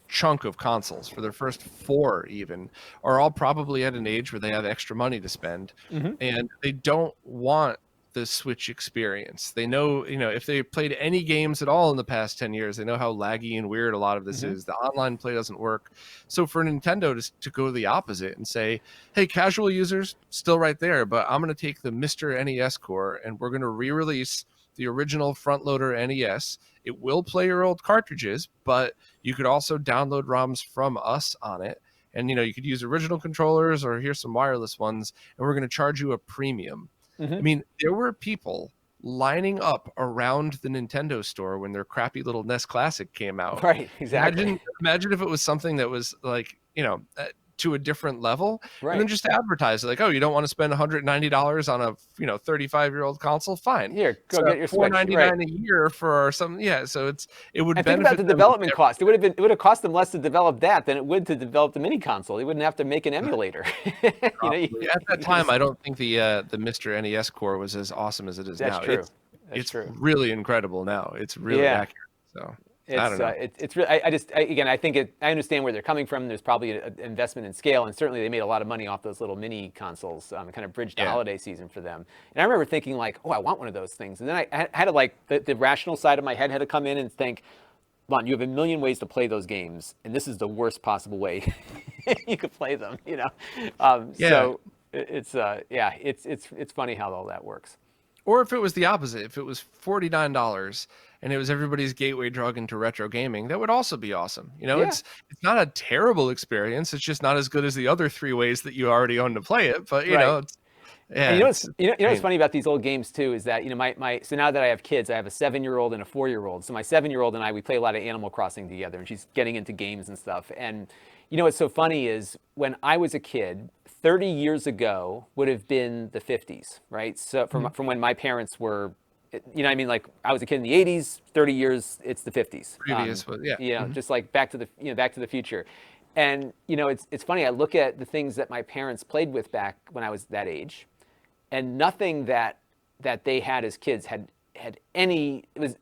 chunk of consoles, for their first 4 even, are all probably at an age where they have extra money to spend, and they don't want the Switch experience. They know, if they played any games at all in the past 10 years, they know how laggy and weird a lot of this is. The online play doesn't work. So for Nintendo to go the opposite and say, hey, casual users, still right there, but I'm going to take the Mr. NES core and we're going to re-release the original front loader NES. It will play your old cartridges, but you could also download ROMs from us on it. And, you could use original controllers, or here's some wireless ones, and we're going to charge you a premium. I mean, there were people lining up around the Nintendo store when their crappy little NES Classic came out. Right, exactly. Imagine if it was something that was like, to a different level, and then just advertise it, like, oh, you don't want to spend $190 on a 35-year-old console? Fine, here, go get your Switch. $499 a year for something. Yeah, so it would. And think about the development cost. It would have cost them less to develop that than it would to develop the mini console. They wouldn't have to make an emulator. At that time, I don't think the Mr. NES core was as awesome as it is now. True. It's really incredible now. It's really accurate. So. I don't know. It's really. I think I understand where they're coming from. There's probably an investment in scale, and certainly they made a lot of money off those little mini consoles. It kind of bridged the holiday season for them. And I remember thinking like, oh, I want one of those things. And then I had to the rational side of my head had to come in and think, Lon, you have a million ways to play those games, and this is the worst possible way you could play them. So it's funny how all that works. Or if it was the opposite, if it was $49 and it was everybody's gateway drug into retro gaming, that would also be awesome. It's not a terrible experience. It's just not as good as the other 3 ways that you already own to play it. But what's funny about these old games too is that so now that I have kids, I have a 7-year-old and a 4-year-old. So my 7-year-old and we play a lot of Animal Crossing together, and she's getting into games and stuff. And what's so funny is when I was a kid, 30 years ago would have been the 50s, right? So from when my parents were, like I was a kid in the 80s, 30 years, it's the 50s. Previous, just like Back to the Future. And, it's funny, I look at the things that my parents played with back when I was that age, and nothing that they had as kids had was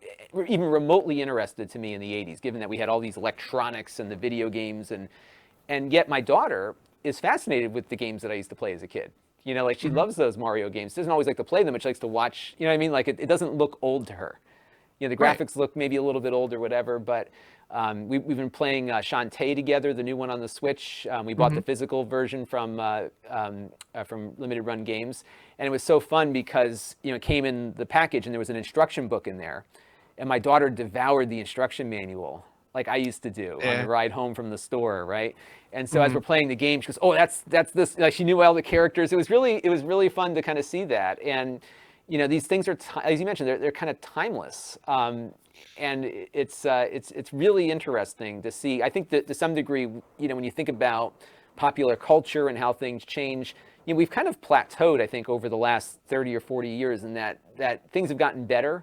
even remotely interested to me in the 80s, given that we had all these electronics and the video games, and yet my daughter is fascinated with the games that I used to play as a kid. She loves those Mario games. She doesn't always like to play them, but she likes to watch, Like it doesn't look old to her. The graphics look maybe a little bit old or whatever, but we've been playing Shantae together, the new one on the Switch. We bought the physical version from Limited Run Games. And it was so fun because, it came in the package and there was an instruction book in there. And my daughter devoured the instruction manual. like I used to do on the Yeah. ride home from the store, right? And so as we're playing the game, she goes, "Oh, that's this." Like she knew all the characters. It was really fun to kind of see that. And these things are, as you mentioned, they're kind of timeless. And it's really interesting to see. I think that to some degree, when you think about popular culture and how things change, we've kind of plateaued, I think, over the last 30 or 40 years, in that things have gotten better.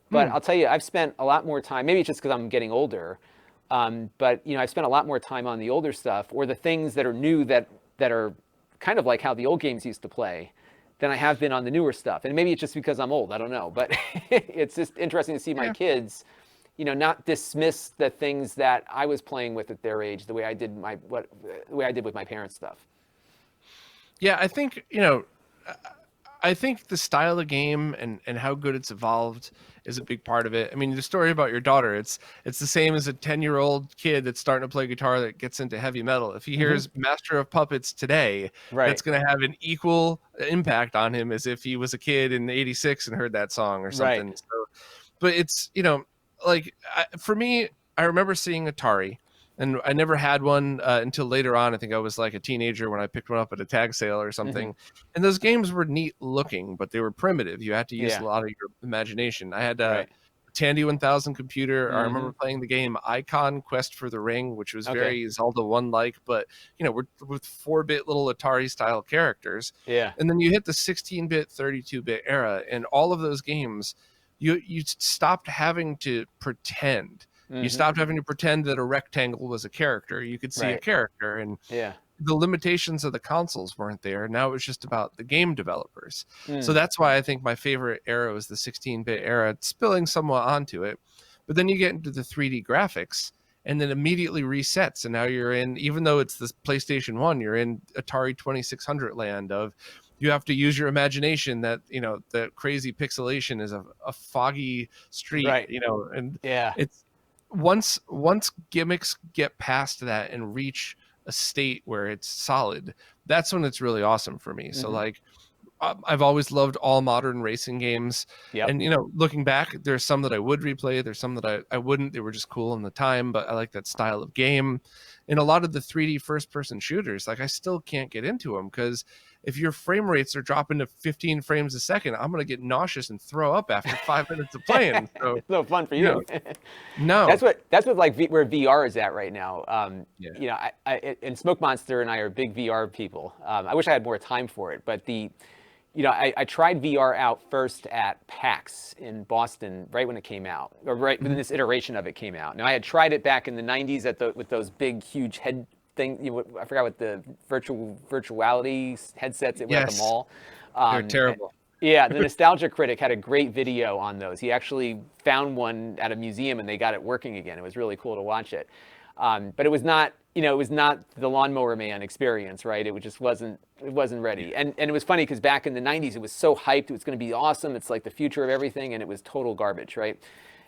But I'll tell you, I've spent a lot more time. Maybe it's just because I'm getting older, but I've spent a lot more time on the older stuff, or the things that are new that are kind of like how the old games used to play, than I have been on the newer stuff. And maybe it's just because I'm old. I don't know. But it's just interesting to see my Yeah. kids, not dismiss the things that I was playing with at their age the way I did with my parents' stuff. Yeah, I think the style of game and how good it's evolved is a big part of it. I mean, the story about your daughter, it's the same as a 10-year-old kid that's starting to play guitar that gets into heavy metal. If he hears Master of Puppets today, Right. that's going to have an equal impact on him as if he was a kid in '86 and heard that song or Right. something. So, but it's, like for me, I remember seeing Atari. And I never had one until later on. I think I was like a teenager when I picked one up at a tag sale or something. And those games were neat looking, but they were primitive. You had to use a Yeah. lot of your imagination. I had a Right. Tandy 1000 computer. I remember Mm-hmm. playing the game Icon Quest for the Ring, which was Okay. very Zelda 1 like, but we're with 4-bit little Atari style characters. Yeah. And then you hit the 16-bit, 32-bit era, and all of those games, you stopped having to pretend. You Mm-hmm. stopped having to pretend that a rectangle was a character. You could see a Right. character, and Yeah. the limitations of the consoles weren't there. Now it was just about the game developers. So Mm. that's why I think my favorite era was the 16-bit era, spilling somewhat onto it. But then you get into the 3D graphics, and then immediately resets, and now you're in, even though it's the PlayStation 1, you're in Atari 2600 land of, you have to use your imagination, that the crazy pixelation is a foggy street, Right. and Yeah. it's, once gimmicks get past that and reach a state where it's solid, that's when it's really awesome for me. So Mm-hmm. like, I've always loved all modern racing games. Yep. And, looking back, there's some that I would replay. There's some that I wouldn't. They were just cool in the time, but I like that style of game. And a lot of the 3D first person shooters, like I still can't get into them because if your frame rates are dropping to 15 frames a second, I'm going to get nauseous and throw up after 5 minutes of playing. So, It's no fun for you know, you. no. That's what like where VR is at right now. Yeah. And Smoke Monster and I are big VR people. I wish I had more time for it, but I tried VR out first at PAX in Boston right when it came out, or right when this iteration of it came out. Now I had tried it back in the '90s with those big, huge head thing. I forgot what the virtuality headsets that were at the Yes. mall. They're Um, terrible. yeah, the Nostalgia Critic had a great video on those. He actually found one at a museum and they got it working again. It was really cool to watch it. But it was not, it was not the Lawnmower Man experience, right? It wasn't ready. And it was funny because back in the '90s, it was so hyped. It was going to be awesome. It's like the future of everything, and it was total garbage, right?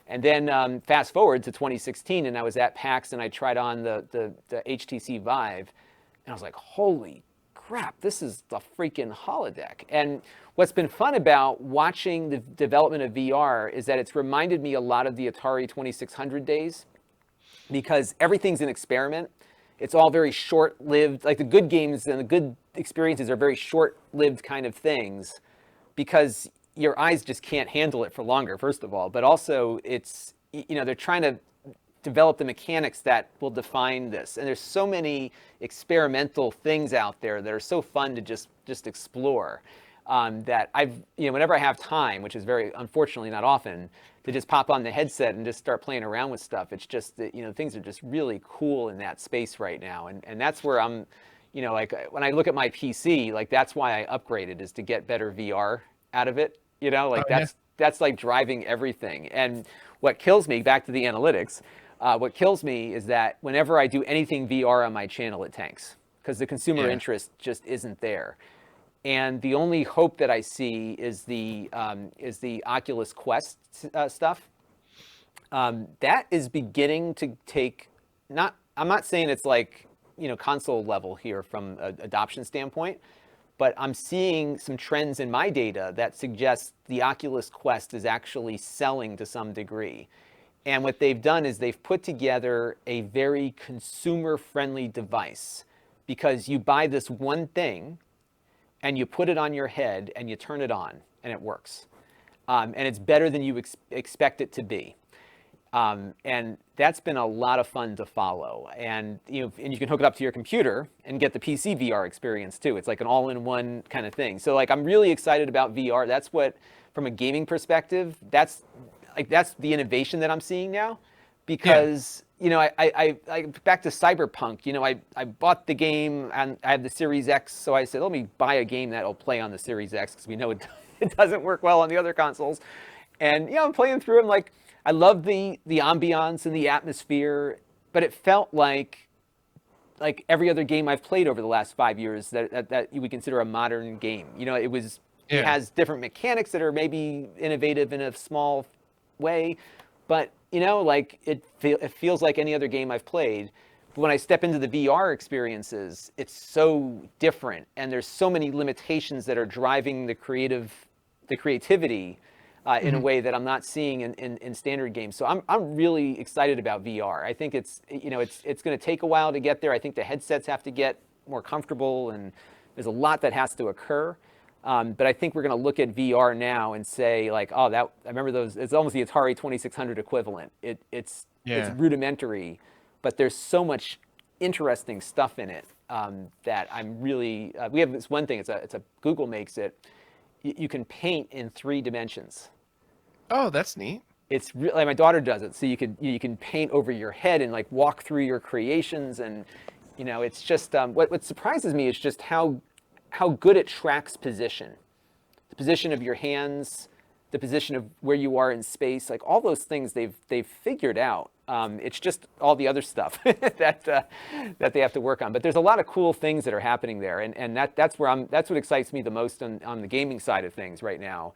And then fast forward to 2016, and I was at PAX and I tried on the HTC Vive, and I was like, holy crap, this is the freaking holodeck. And what's been fun about watching the development of VR is that it's reminded me a lot of the Atari 2600 days, because everything's an experiment. It's all very short-lived. Like the good games and the good experiences are very short-lived kind of things, because your eyes just can't handle it for longer, first of all. But also, they're trying to develop the mechanics that will define this. And there's so many experimental things out there that are so fun to just explore, that whenever I have time, which is very unfortunately not often, to just pop on the headset and just start playing around with stuff. It's just that, things are just really cool in that space right now. And that's where I'm, like when I look at my PC, like that's why I upgraded, is to get better VR out of it. Oh, Like yeah. that's like driving everything. And what kills me, back to the analytics, what kills me is that whenever I do anything VR on my channel, it tanks because the consumer Yeah. interest just isn't there. And the only hope that I see is the Oculus Quest stuff. That is beginning to take, I'm not saying it's like, console level here from an adoption standpoint, but I'm seeing some trends in my data that suggest the Oculus Quest is actually selling to some degree. And what they've done is they've put together a very consumer-friendly device, because you buy this one thing and you put it on your head and you turn it on and it works. And it's better than you expect it to be. And that's been a lot of fun to follow. And you can hook it up to your computer and get the PC VR experience too. It's like an all-in-one kind of thing. So like, I'm really excited about VR. That's what, from a gaming perspective, that's the innovation that I'm seeing now. Because I back to Cyberpunk. I bought the game and I have the Series X, so I said, let me buy a game that'll play on the Series X, because we know it doesn't work well on the other consoles. And I'm playing through. I'm like, I love the ambiance and the atmosphere, but it felt like every other game I've played over the last 5 years that you would consider a modern game. It has different mechanics that are maybe innovative in a small way, but it feels like any other game I've played. But when I step into the VR experiences, it's so different, and there's so many limitations that are driving the creativity in a way that I'm not seeing in standard games. So I'm really excited about VR. I think it's going to take a while to get there. I think the headsets have to get more comfortable, and there's a lot that has to occur. But I think we're going to look at VR now and say, like, oh, I remember those. It's almost the Atari 2600 equivalent. It's rudimentary, but there's so much interesting stuff in it that I'm really. We have this one thing. It's a Google makes it. You can paint in 3 dimensions. Oh, that's neat. It's like my daughter does it, so you can paint over your head and like walk through your creations, and it's just what surprises me is just how good it tracks position, the position of your hands, the position of where you are in space, like all those things they've figured out. It's just all the other stuff that they have to work on. But there's a lot of cool things that are happening there, and that's what excites me the most on the gaming side of things right now.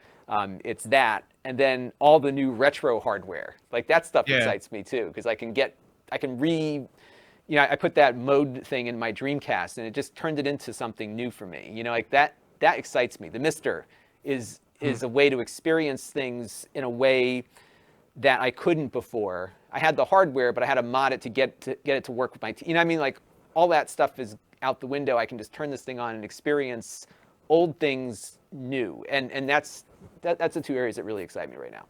It's that, and then all the new retro hardware, like that stuff excites me too, because I can I put that mode thing in my Dreamcast, and it just turned it into something new for me. Like that excites me. The Mister is a way to experience things in a way that I couldn't before. I had the hardware, but I had to mod it to get it to work with my like all that stuff is out the window. I can just turn this thing on and experience old things new. And that's the 2 areas that really excite me right now.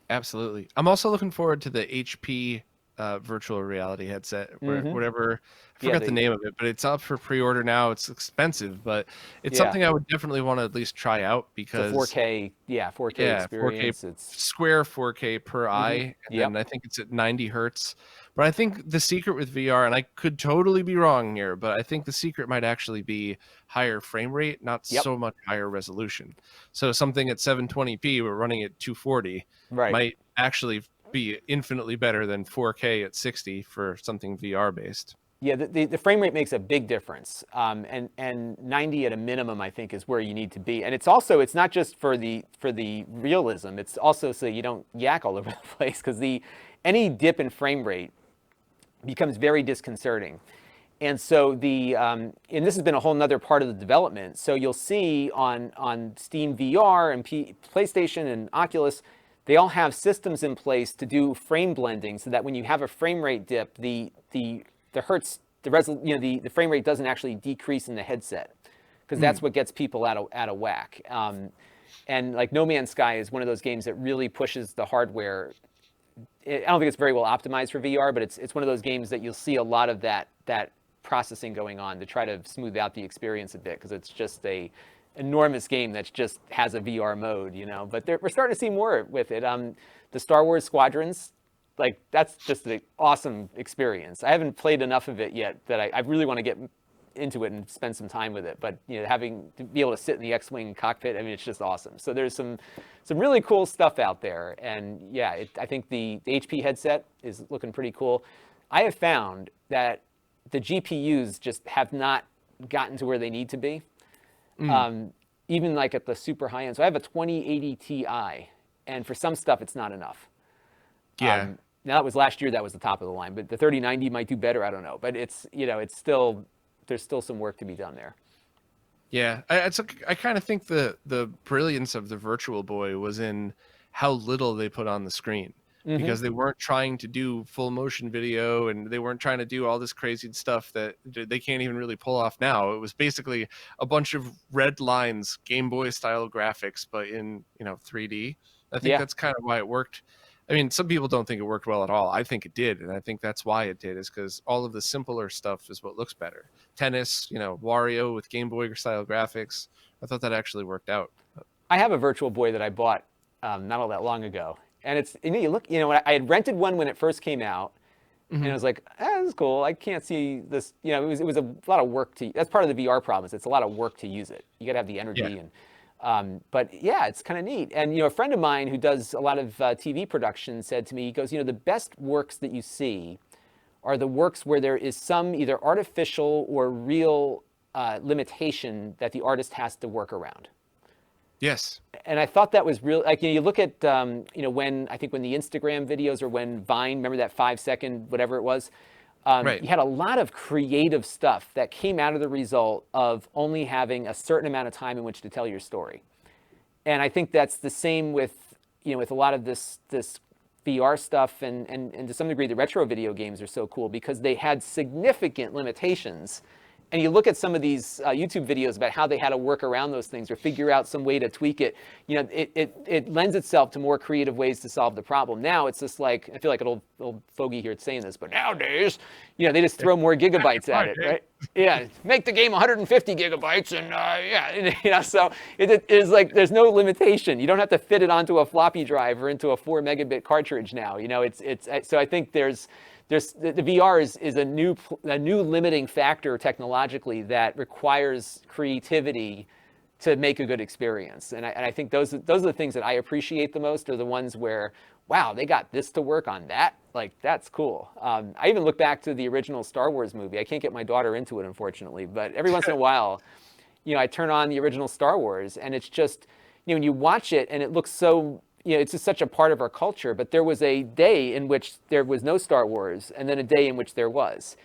Absolutely. I'm also looking forward to the HP virtual reality headset, whatever. I forgot the name of it, but it's up for pre-order now. It's expensive, but it's something I would definitely want to at least try out, because it's a 4K, 4K experience. 4K, it's square 4K per eye, and then I think it's at 90 hertz. But I think the secret with VR, and I could totally be wrong here, but I think the secret might actually be higher frame rate, not so much higher resolution. So something at 720p, we're running at 240, might actually be infinitely better than 4K at 60 for something VR based. Yeah, the frame rate makes a big difference, and 90 at a minimum, I think, is where you need to be. And it's not just for the realism. It's also so you don't yak all over the place, because any dip in frame rate becomes very disconcerting. And so and this has been a whole nother part of the development. So you'll see on Steam VR and PlayStation and Oculus, they all have systems in place to do frame blending, so that when you have a frame rate dip, the hertz, the frame rate doesn't actually decrease in the headset, because that's what gets people out of whack. And like No Man's Sky is one of those games that really pushes the hardware. I don't think it's very well optimized for VR, but it's one of those games that you'll see a lot of that processing going on to try to smooth out the experience a bit, because it's just a enormous game that just has a VR mode, But we're starting to see more with it. The Star Wars Squadrons, like that's just an awesome experience. I haven't played enough of it yet that I really want to get into it and spend some time with it. But having to be able to sit in the X-wing cockpit, I mean, it's just awesome. So there's some really cool stuff out there, and I think the HP headset is looking pretty cool. I have found that the GPUs just have not gotten to where they need to be. Even like at the super high end. So I have a 2080 Ti, and for some stuff, it's not enough. Now that was last year, that was the top of the line, but the 3090 might do better. I don't know, but it's there's still some work to be done there. Yeah, I kind of think the brilliance of the Virtual Boy was in how little they put on the screen. because they weren't trying to do full motion video, and they weren't trying to do all this crazy stuff that they can't even really pull off now. It was basically a bunch of red lines, Game Boy style graphics, but in 3D. I think Yeah. that's kind of why it worked. I mean, some people don't think it worked well at all. I think it did, and I think that's why it did, is because all of the simpler stuff is what looks better. Tennis, Wario with Game Boy style graphics. I thought that actually worked out. I have a Virtual Boy that I bought not all that long ago, and it's you look, I had rented one when it first came out, and I was like, this is cool. I can't see this. It was a lot of work to. That's part of the VR problem. It's a lot of work to use it. You got to have the energy and. But yeah, it's kind of neat. And a friend of mine who does a lot of TV production said to me, he goes, the best works that you see are the works where there is some either artificial or real limitation that the artist has to work around. Yes. And I thought that was real. Like, you look at, when the Instagram videos, or when Vine, remember that 5-second, whatever it was, Right. You had a lot of creative stuff that came out of the result of only having a certain amount of time in which to tell your story. And I think that's the same with, with a lot of this VR stuff, and to some degree the retro video games are so cool because they had significant limitations. And you look at some of these YouTube videos about how they had to work around those things or figure out some way to tweak it. It lends itself to more creative ways to solve the problem. Now it's just like, I feel like an old fogey here saying this, but nowadays, they just throw more gigabytes at it, right? Yeah, make the game 150 gigabytes, and so it is like there's no limitation. You don't have to fit it onto a floppy drive or into a 4 megabit cartridge now. So I think the VR is a new limiting factor technologically that requires creativity to make a good experience. And I think those are the things that I appreciate the most, are the ones where, wow, they got this to work on that. Like, that's cool. I even look back to the original Star Wars movie. I can't get my daughter into it, unfortunately, but every once in a while, I turn on the original Star Wars, and it's just, when you watch it and it looks so, it's just such a part of our culture, but there was a day in which there was no Star Wars, and then a day in which there was.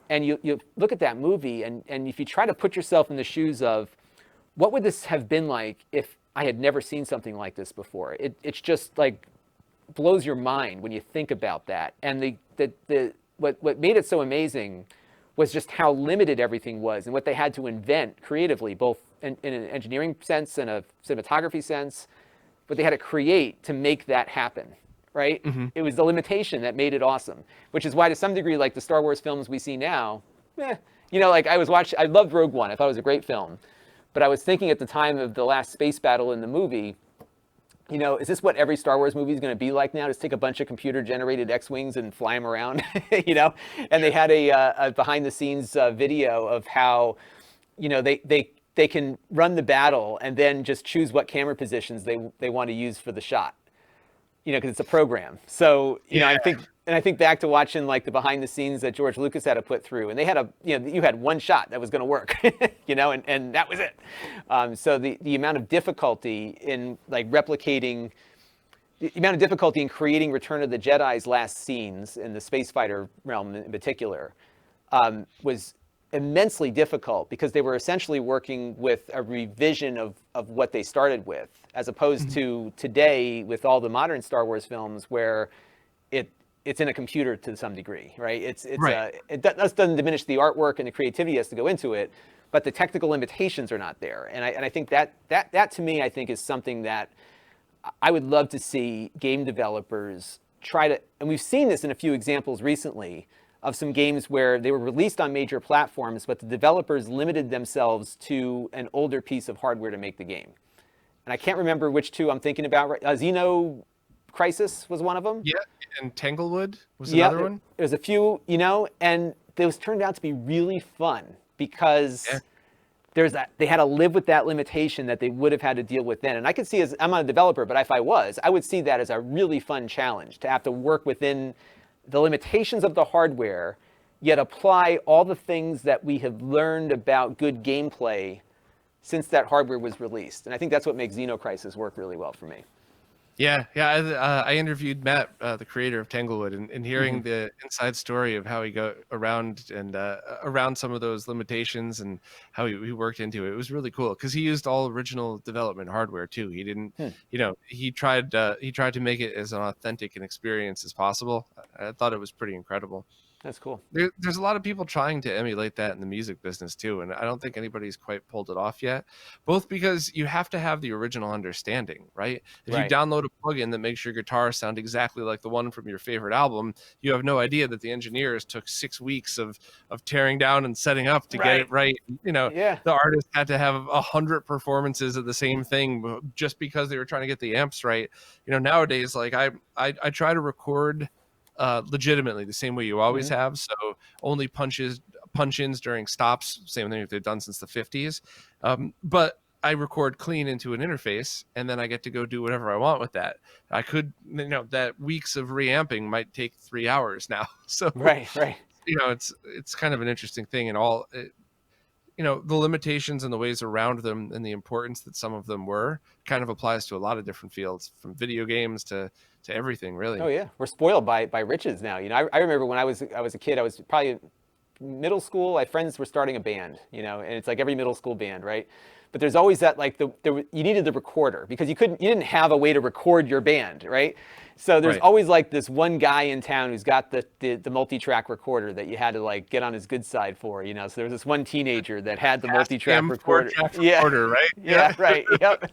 And you look at that movie, and if you try to put yourself in the shoes of, what would this have been like if I had never seen something like this before? It's just like blows your mind when you think about that. And what made it so amazing was just how limited everything was and what they had to invent creatively, both in an engineering sense and a cinematography sense, but they had to create to make that happen, right? Mm-hmm. It was the limitation that made it awesome, which is why to some degree, like the Star Wars films we see now, like I loved Rogue One. I thought it was a great film. But I was thinking at the time of the last space battle in the movie, is this what every Star Wars movie is going to be like now? Just take a bunch of computer-generated X-Wings and fly them around, And they had a behind-the-scenes video of how, they can run the battle and then just choose what camera positions they want to use for the shot, because it's a program. So, I think back to watching like the behind the scenes that George Lucas had to put through, and they had you had one shot that was going to work, and that was it. So the amount of difficulty in like replicating, the amount of difficulty in creating Return of the Jedi's last scenes in the space fighter realm in particular, was immensely difficult because they were essentially working with a revision of what they started with, as opposed to today with all the modern Star Wars films where it's in a computer to some degree, right? It doesn't diminish the artwork and the creativity has to go into it, but the technical limitations are not there. And I think that to me, I think is something that I would love to see game developers try to, and we've seen this in a few examples recently of some games where they were released on major platforms, but the developers limited themselves to an older piece of hardware to make the game. And I can't remember which two I'm thinking about. Xeno Crisis was one of them. Yeah, and Tanglewood was another one. There's a few, and those turned out to be really fun because they had to live with that limitation that they would have had to deal with then. And I could see, as I'm not a developer, but if I was, I would see that as a really fun challenge to have to work within the limitations of the hardware, yet apply all the things that we have learned about good gameplay since that hardware was released. And I think that's what makes Xeno Crisis work really well for me. Yeah. I interviewed Matt, the creator of Tanglewood, and Hmm. hearing the inside story of how he got around and around some of those limitations and how he worked into it. It was really cool because he used all original development hardware too. He didn't, Hmm. he tried to make it as an authentic an experience as possible. I thought it was pretty incredible. That's cool. There's a lot of people trying to emulate that in the music business too, and I don't think anybody's quite pulled it off yet. Both because you have to have the original understanding, right? If you Right. download a plugin that makes your guitar sound exactly like the one from your favorite album, you have no idea that the engineers took 6 weeks of tearing down and setting up to get Right. it right. Yeah. The artist had to have 100 performances of the same thing just because they were trying to get the amps right. Nowadays, like I try to record legitimately the same way you always Hmm. have. So only punch ins during stops, same thing they've done since the 50s. But I record clean into an interface, and then I get to go do whatever I want with that. I could, that weeks of reamping might take 3 hours now. So, Right. Right. it's kind of an interesting thing, and all the limitations and the ways around them and the importance that some of them were kind of applies to a lot of different fields, from video games to everything, Oh really. yeah, we're spoiled by riches now. I remember when I was a kid, I was probably middle school. My friends were starting a band, and it's like every middle school band, right? But there's always that like you needed the recorder because you didn't have a way to record your band, right? So there's Right. always like this one guy in town who's got the multi-track recorder that you had to like get on his good side for. So there was this one teenager that had the multi-track Tascam four recorder. track Yeah. recorder, right? Yeah. Yeah, right. Yep.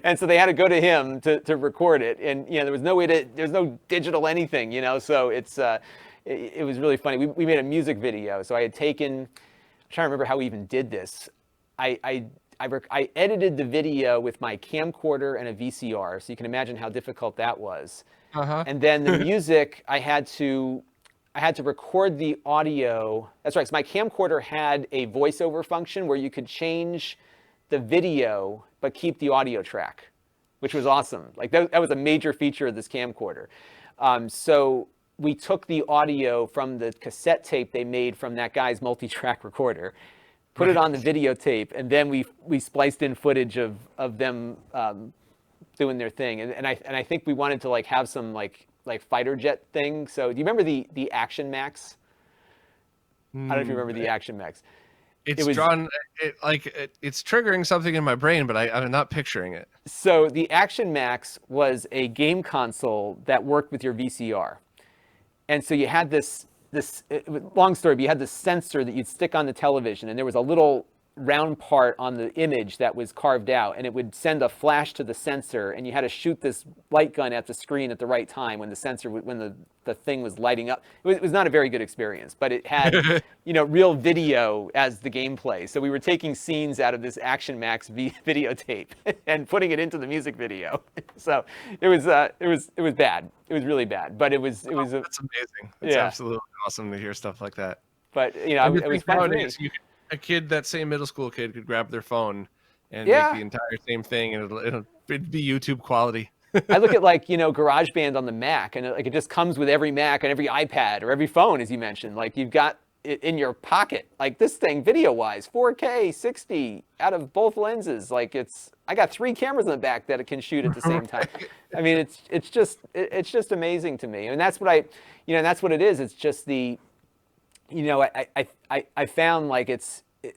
And so they had to go to him to record it. And there was no way there's no digital anything, so it was really funny. We made a music video. So I had taken, I'm trying to remember how we even did this. I edited the video with my camcorder and a VCR, so you can imagine how difficult that was. Uh-huh. And then the music, I had to record the audio. That's right. So my camcorder had a voiceover function where you could change the video but keep the audio track, which was awesome. Like that was a major feature of this camcorder. So we took the audio from the cassette tape they made from that guy's multi-track recorder, put it Right. on the videotape, and then we spliced in footage of them doing their thing. And I think we wanted to like have some like fighter jet thing. So do you remember the Action Max? I don't know if you remember the Action Max. It It's was drawn it's triggering something in my brain, but I'm not picturing it. So the Action Max was a game console that worked with your VCR. And so you had long story, but you had this sensor that you'd stick on the television, and there was a little round part on the image that was carved out, and it would send a flash to the sensor, and you had to shoot this light gun at the screen at the right time when the thing was lighting up. It was not a very good experience, but it had real video as the gameplay. So we were taking scenes out of this Action Max videotape and putting it into the music video. So it was bad. It was really bad, but it was That's amazing. It's yeah. absolutely awesome to hear stuff like that. But And to it was think fun for me. nowadays, that same middle school kid could grab their phone and make Yeah. the entire same thing, and it'd be YouTube quality. I look at like GarageBand on the Mac, and it just comes with every Mac and every iPad or every phone, as you mentioned. Like you've got it in your pocket. Like this thing, video-wise, 4K, 60 out of both lenses. Like I got 3 cameras in the back that it can shoot at the same time. I mean, it's just amazing to me, and that's what that's what it is. It's just I found like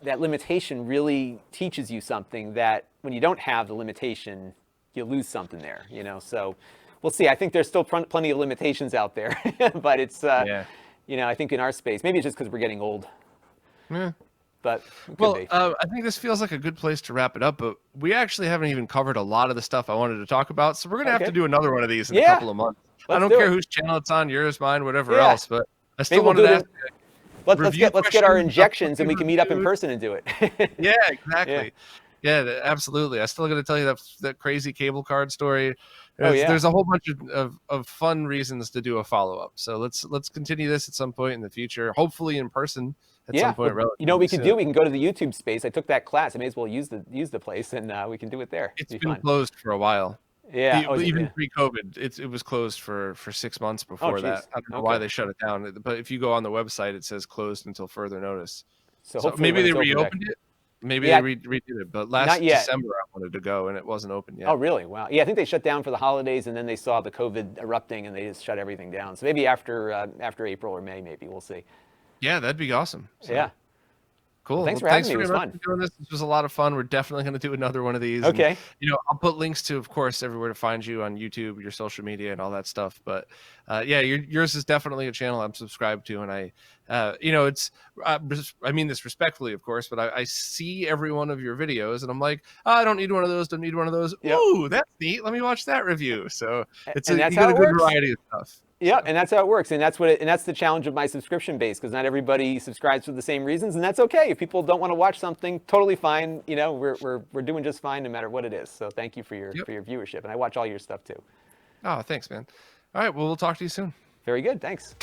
that limitation really teaches you something that when you don't have the limitation, you lose something there, So we'll see. I think there's still plenty of limitations out there, but it's, Yeah. I think in our space, maybe it's just because we're getting old, Yeah. but it could Well, be. I think this feels like a good place to wrap it up, but we actually haven't even covered a lot of the stuff I wanted to talk about, so we're gonna have to Okay. do another one of these in a Yeah. couple of months. I Let's don't do care it. whose channel it's on, yours, mine, whatever Yeah. else, but I Maybe still we'll wanted do to it. ask Let's review get our questions of injections and we what can we meet up in reviewed. person and do it. Yeah, Yeah. exactly. Yeah, absolutely. I still got to tell you that crazy cable card story. Oh yeah. There's a whole bunch of fun reasons to do a follow up. So let's continue this at some point in the future, hopefully in person at some Yeah. point. Well, what Relatively we could soon. do? We can go to the YouTube space. I took that class. I may as well use the place, and we can do it there. It's It'd be been fun. closed for a while. Yeah. Oh, is it? Even Yeah. pre-COVID, it was closed for 6 months Oh, before that. geez. I don't know why Okay. they shut it down, but if you go on the website, it says closed until further notice. So So hopefully maybe when they it's open back. reopened it. Maybe Yeah, they redid it, but not last yet. December I wanted to go and it wasn't open Oh, yet. really? Wow. Yeah, I think they shut down for the holidays, and then they saw the COVID erupting, and they just shut everything down. So maybe after April or May, maybe we'll see. Yeah, that'd be awesome. Yeah. So Well, cool. thanks Well, for having thanks me. It very was much fun. for doing this. This was a lot of fun. We're definitely going to do another one of these. And, Okay. I'll put links to, of course, everywhere to find you on YouTube, your social media, and all that stuff. But yeah, yours is definitely a channel I'm subscribed to. And it's, I mean this respectfully, of course, but I see every one of your videos and I'm like, oh, I don't need one of those. Don't need one of those. Yep. Ooh, that's neat. Let me watch that review. So And that's you got how a it good works. variety of stuff. Yeah, So. and that's how it works, and that's the challenge of my subscription base, because not everybody subscribes for the same reasons, and that's okay. If people don't want to watch something, totally fine. We're doing just fine no matter what it is. So thank you for your viewership, and I watch all your stuff too. Oh, thanks, man. All right. Well, we'll talk to you soon. Very good. Thanks.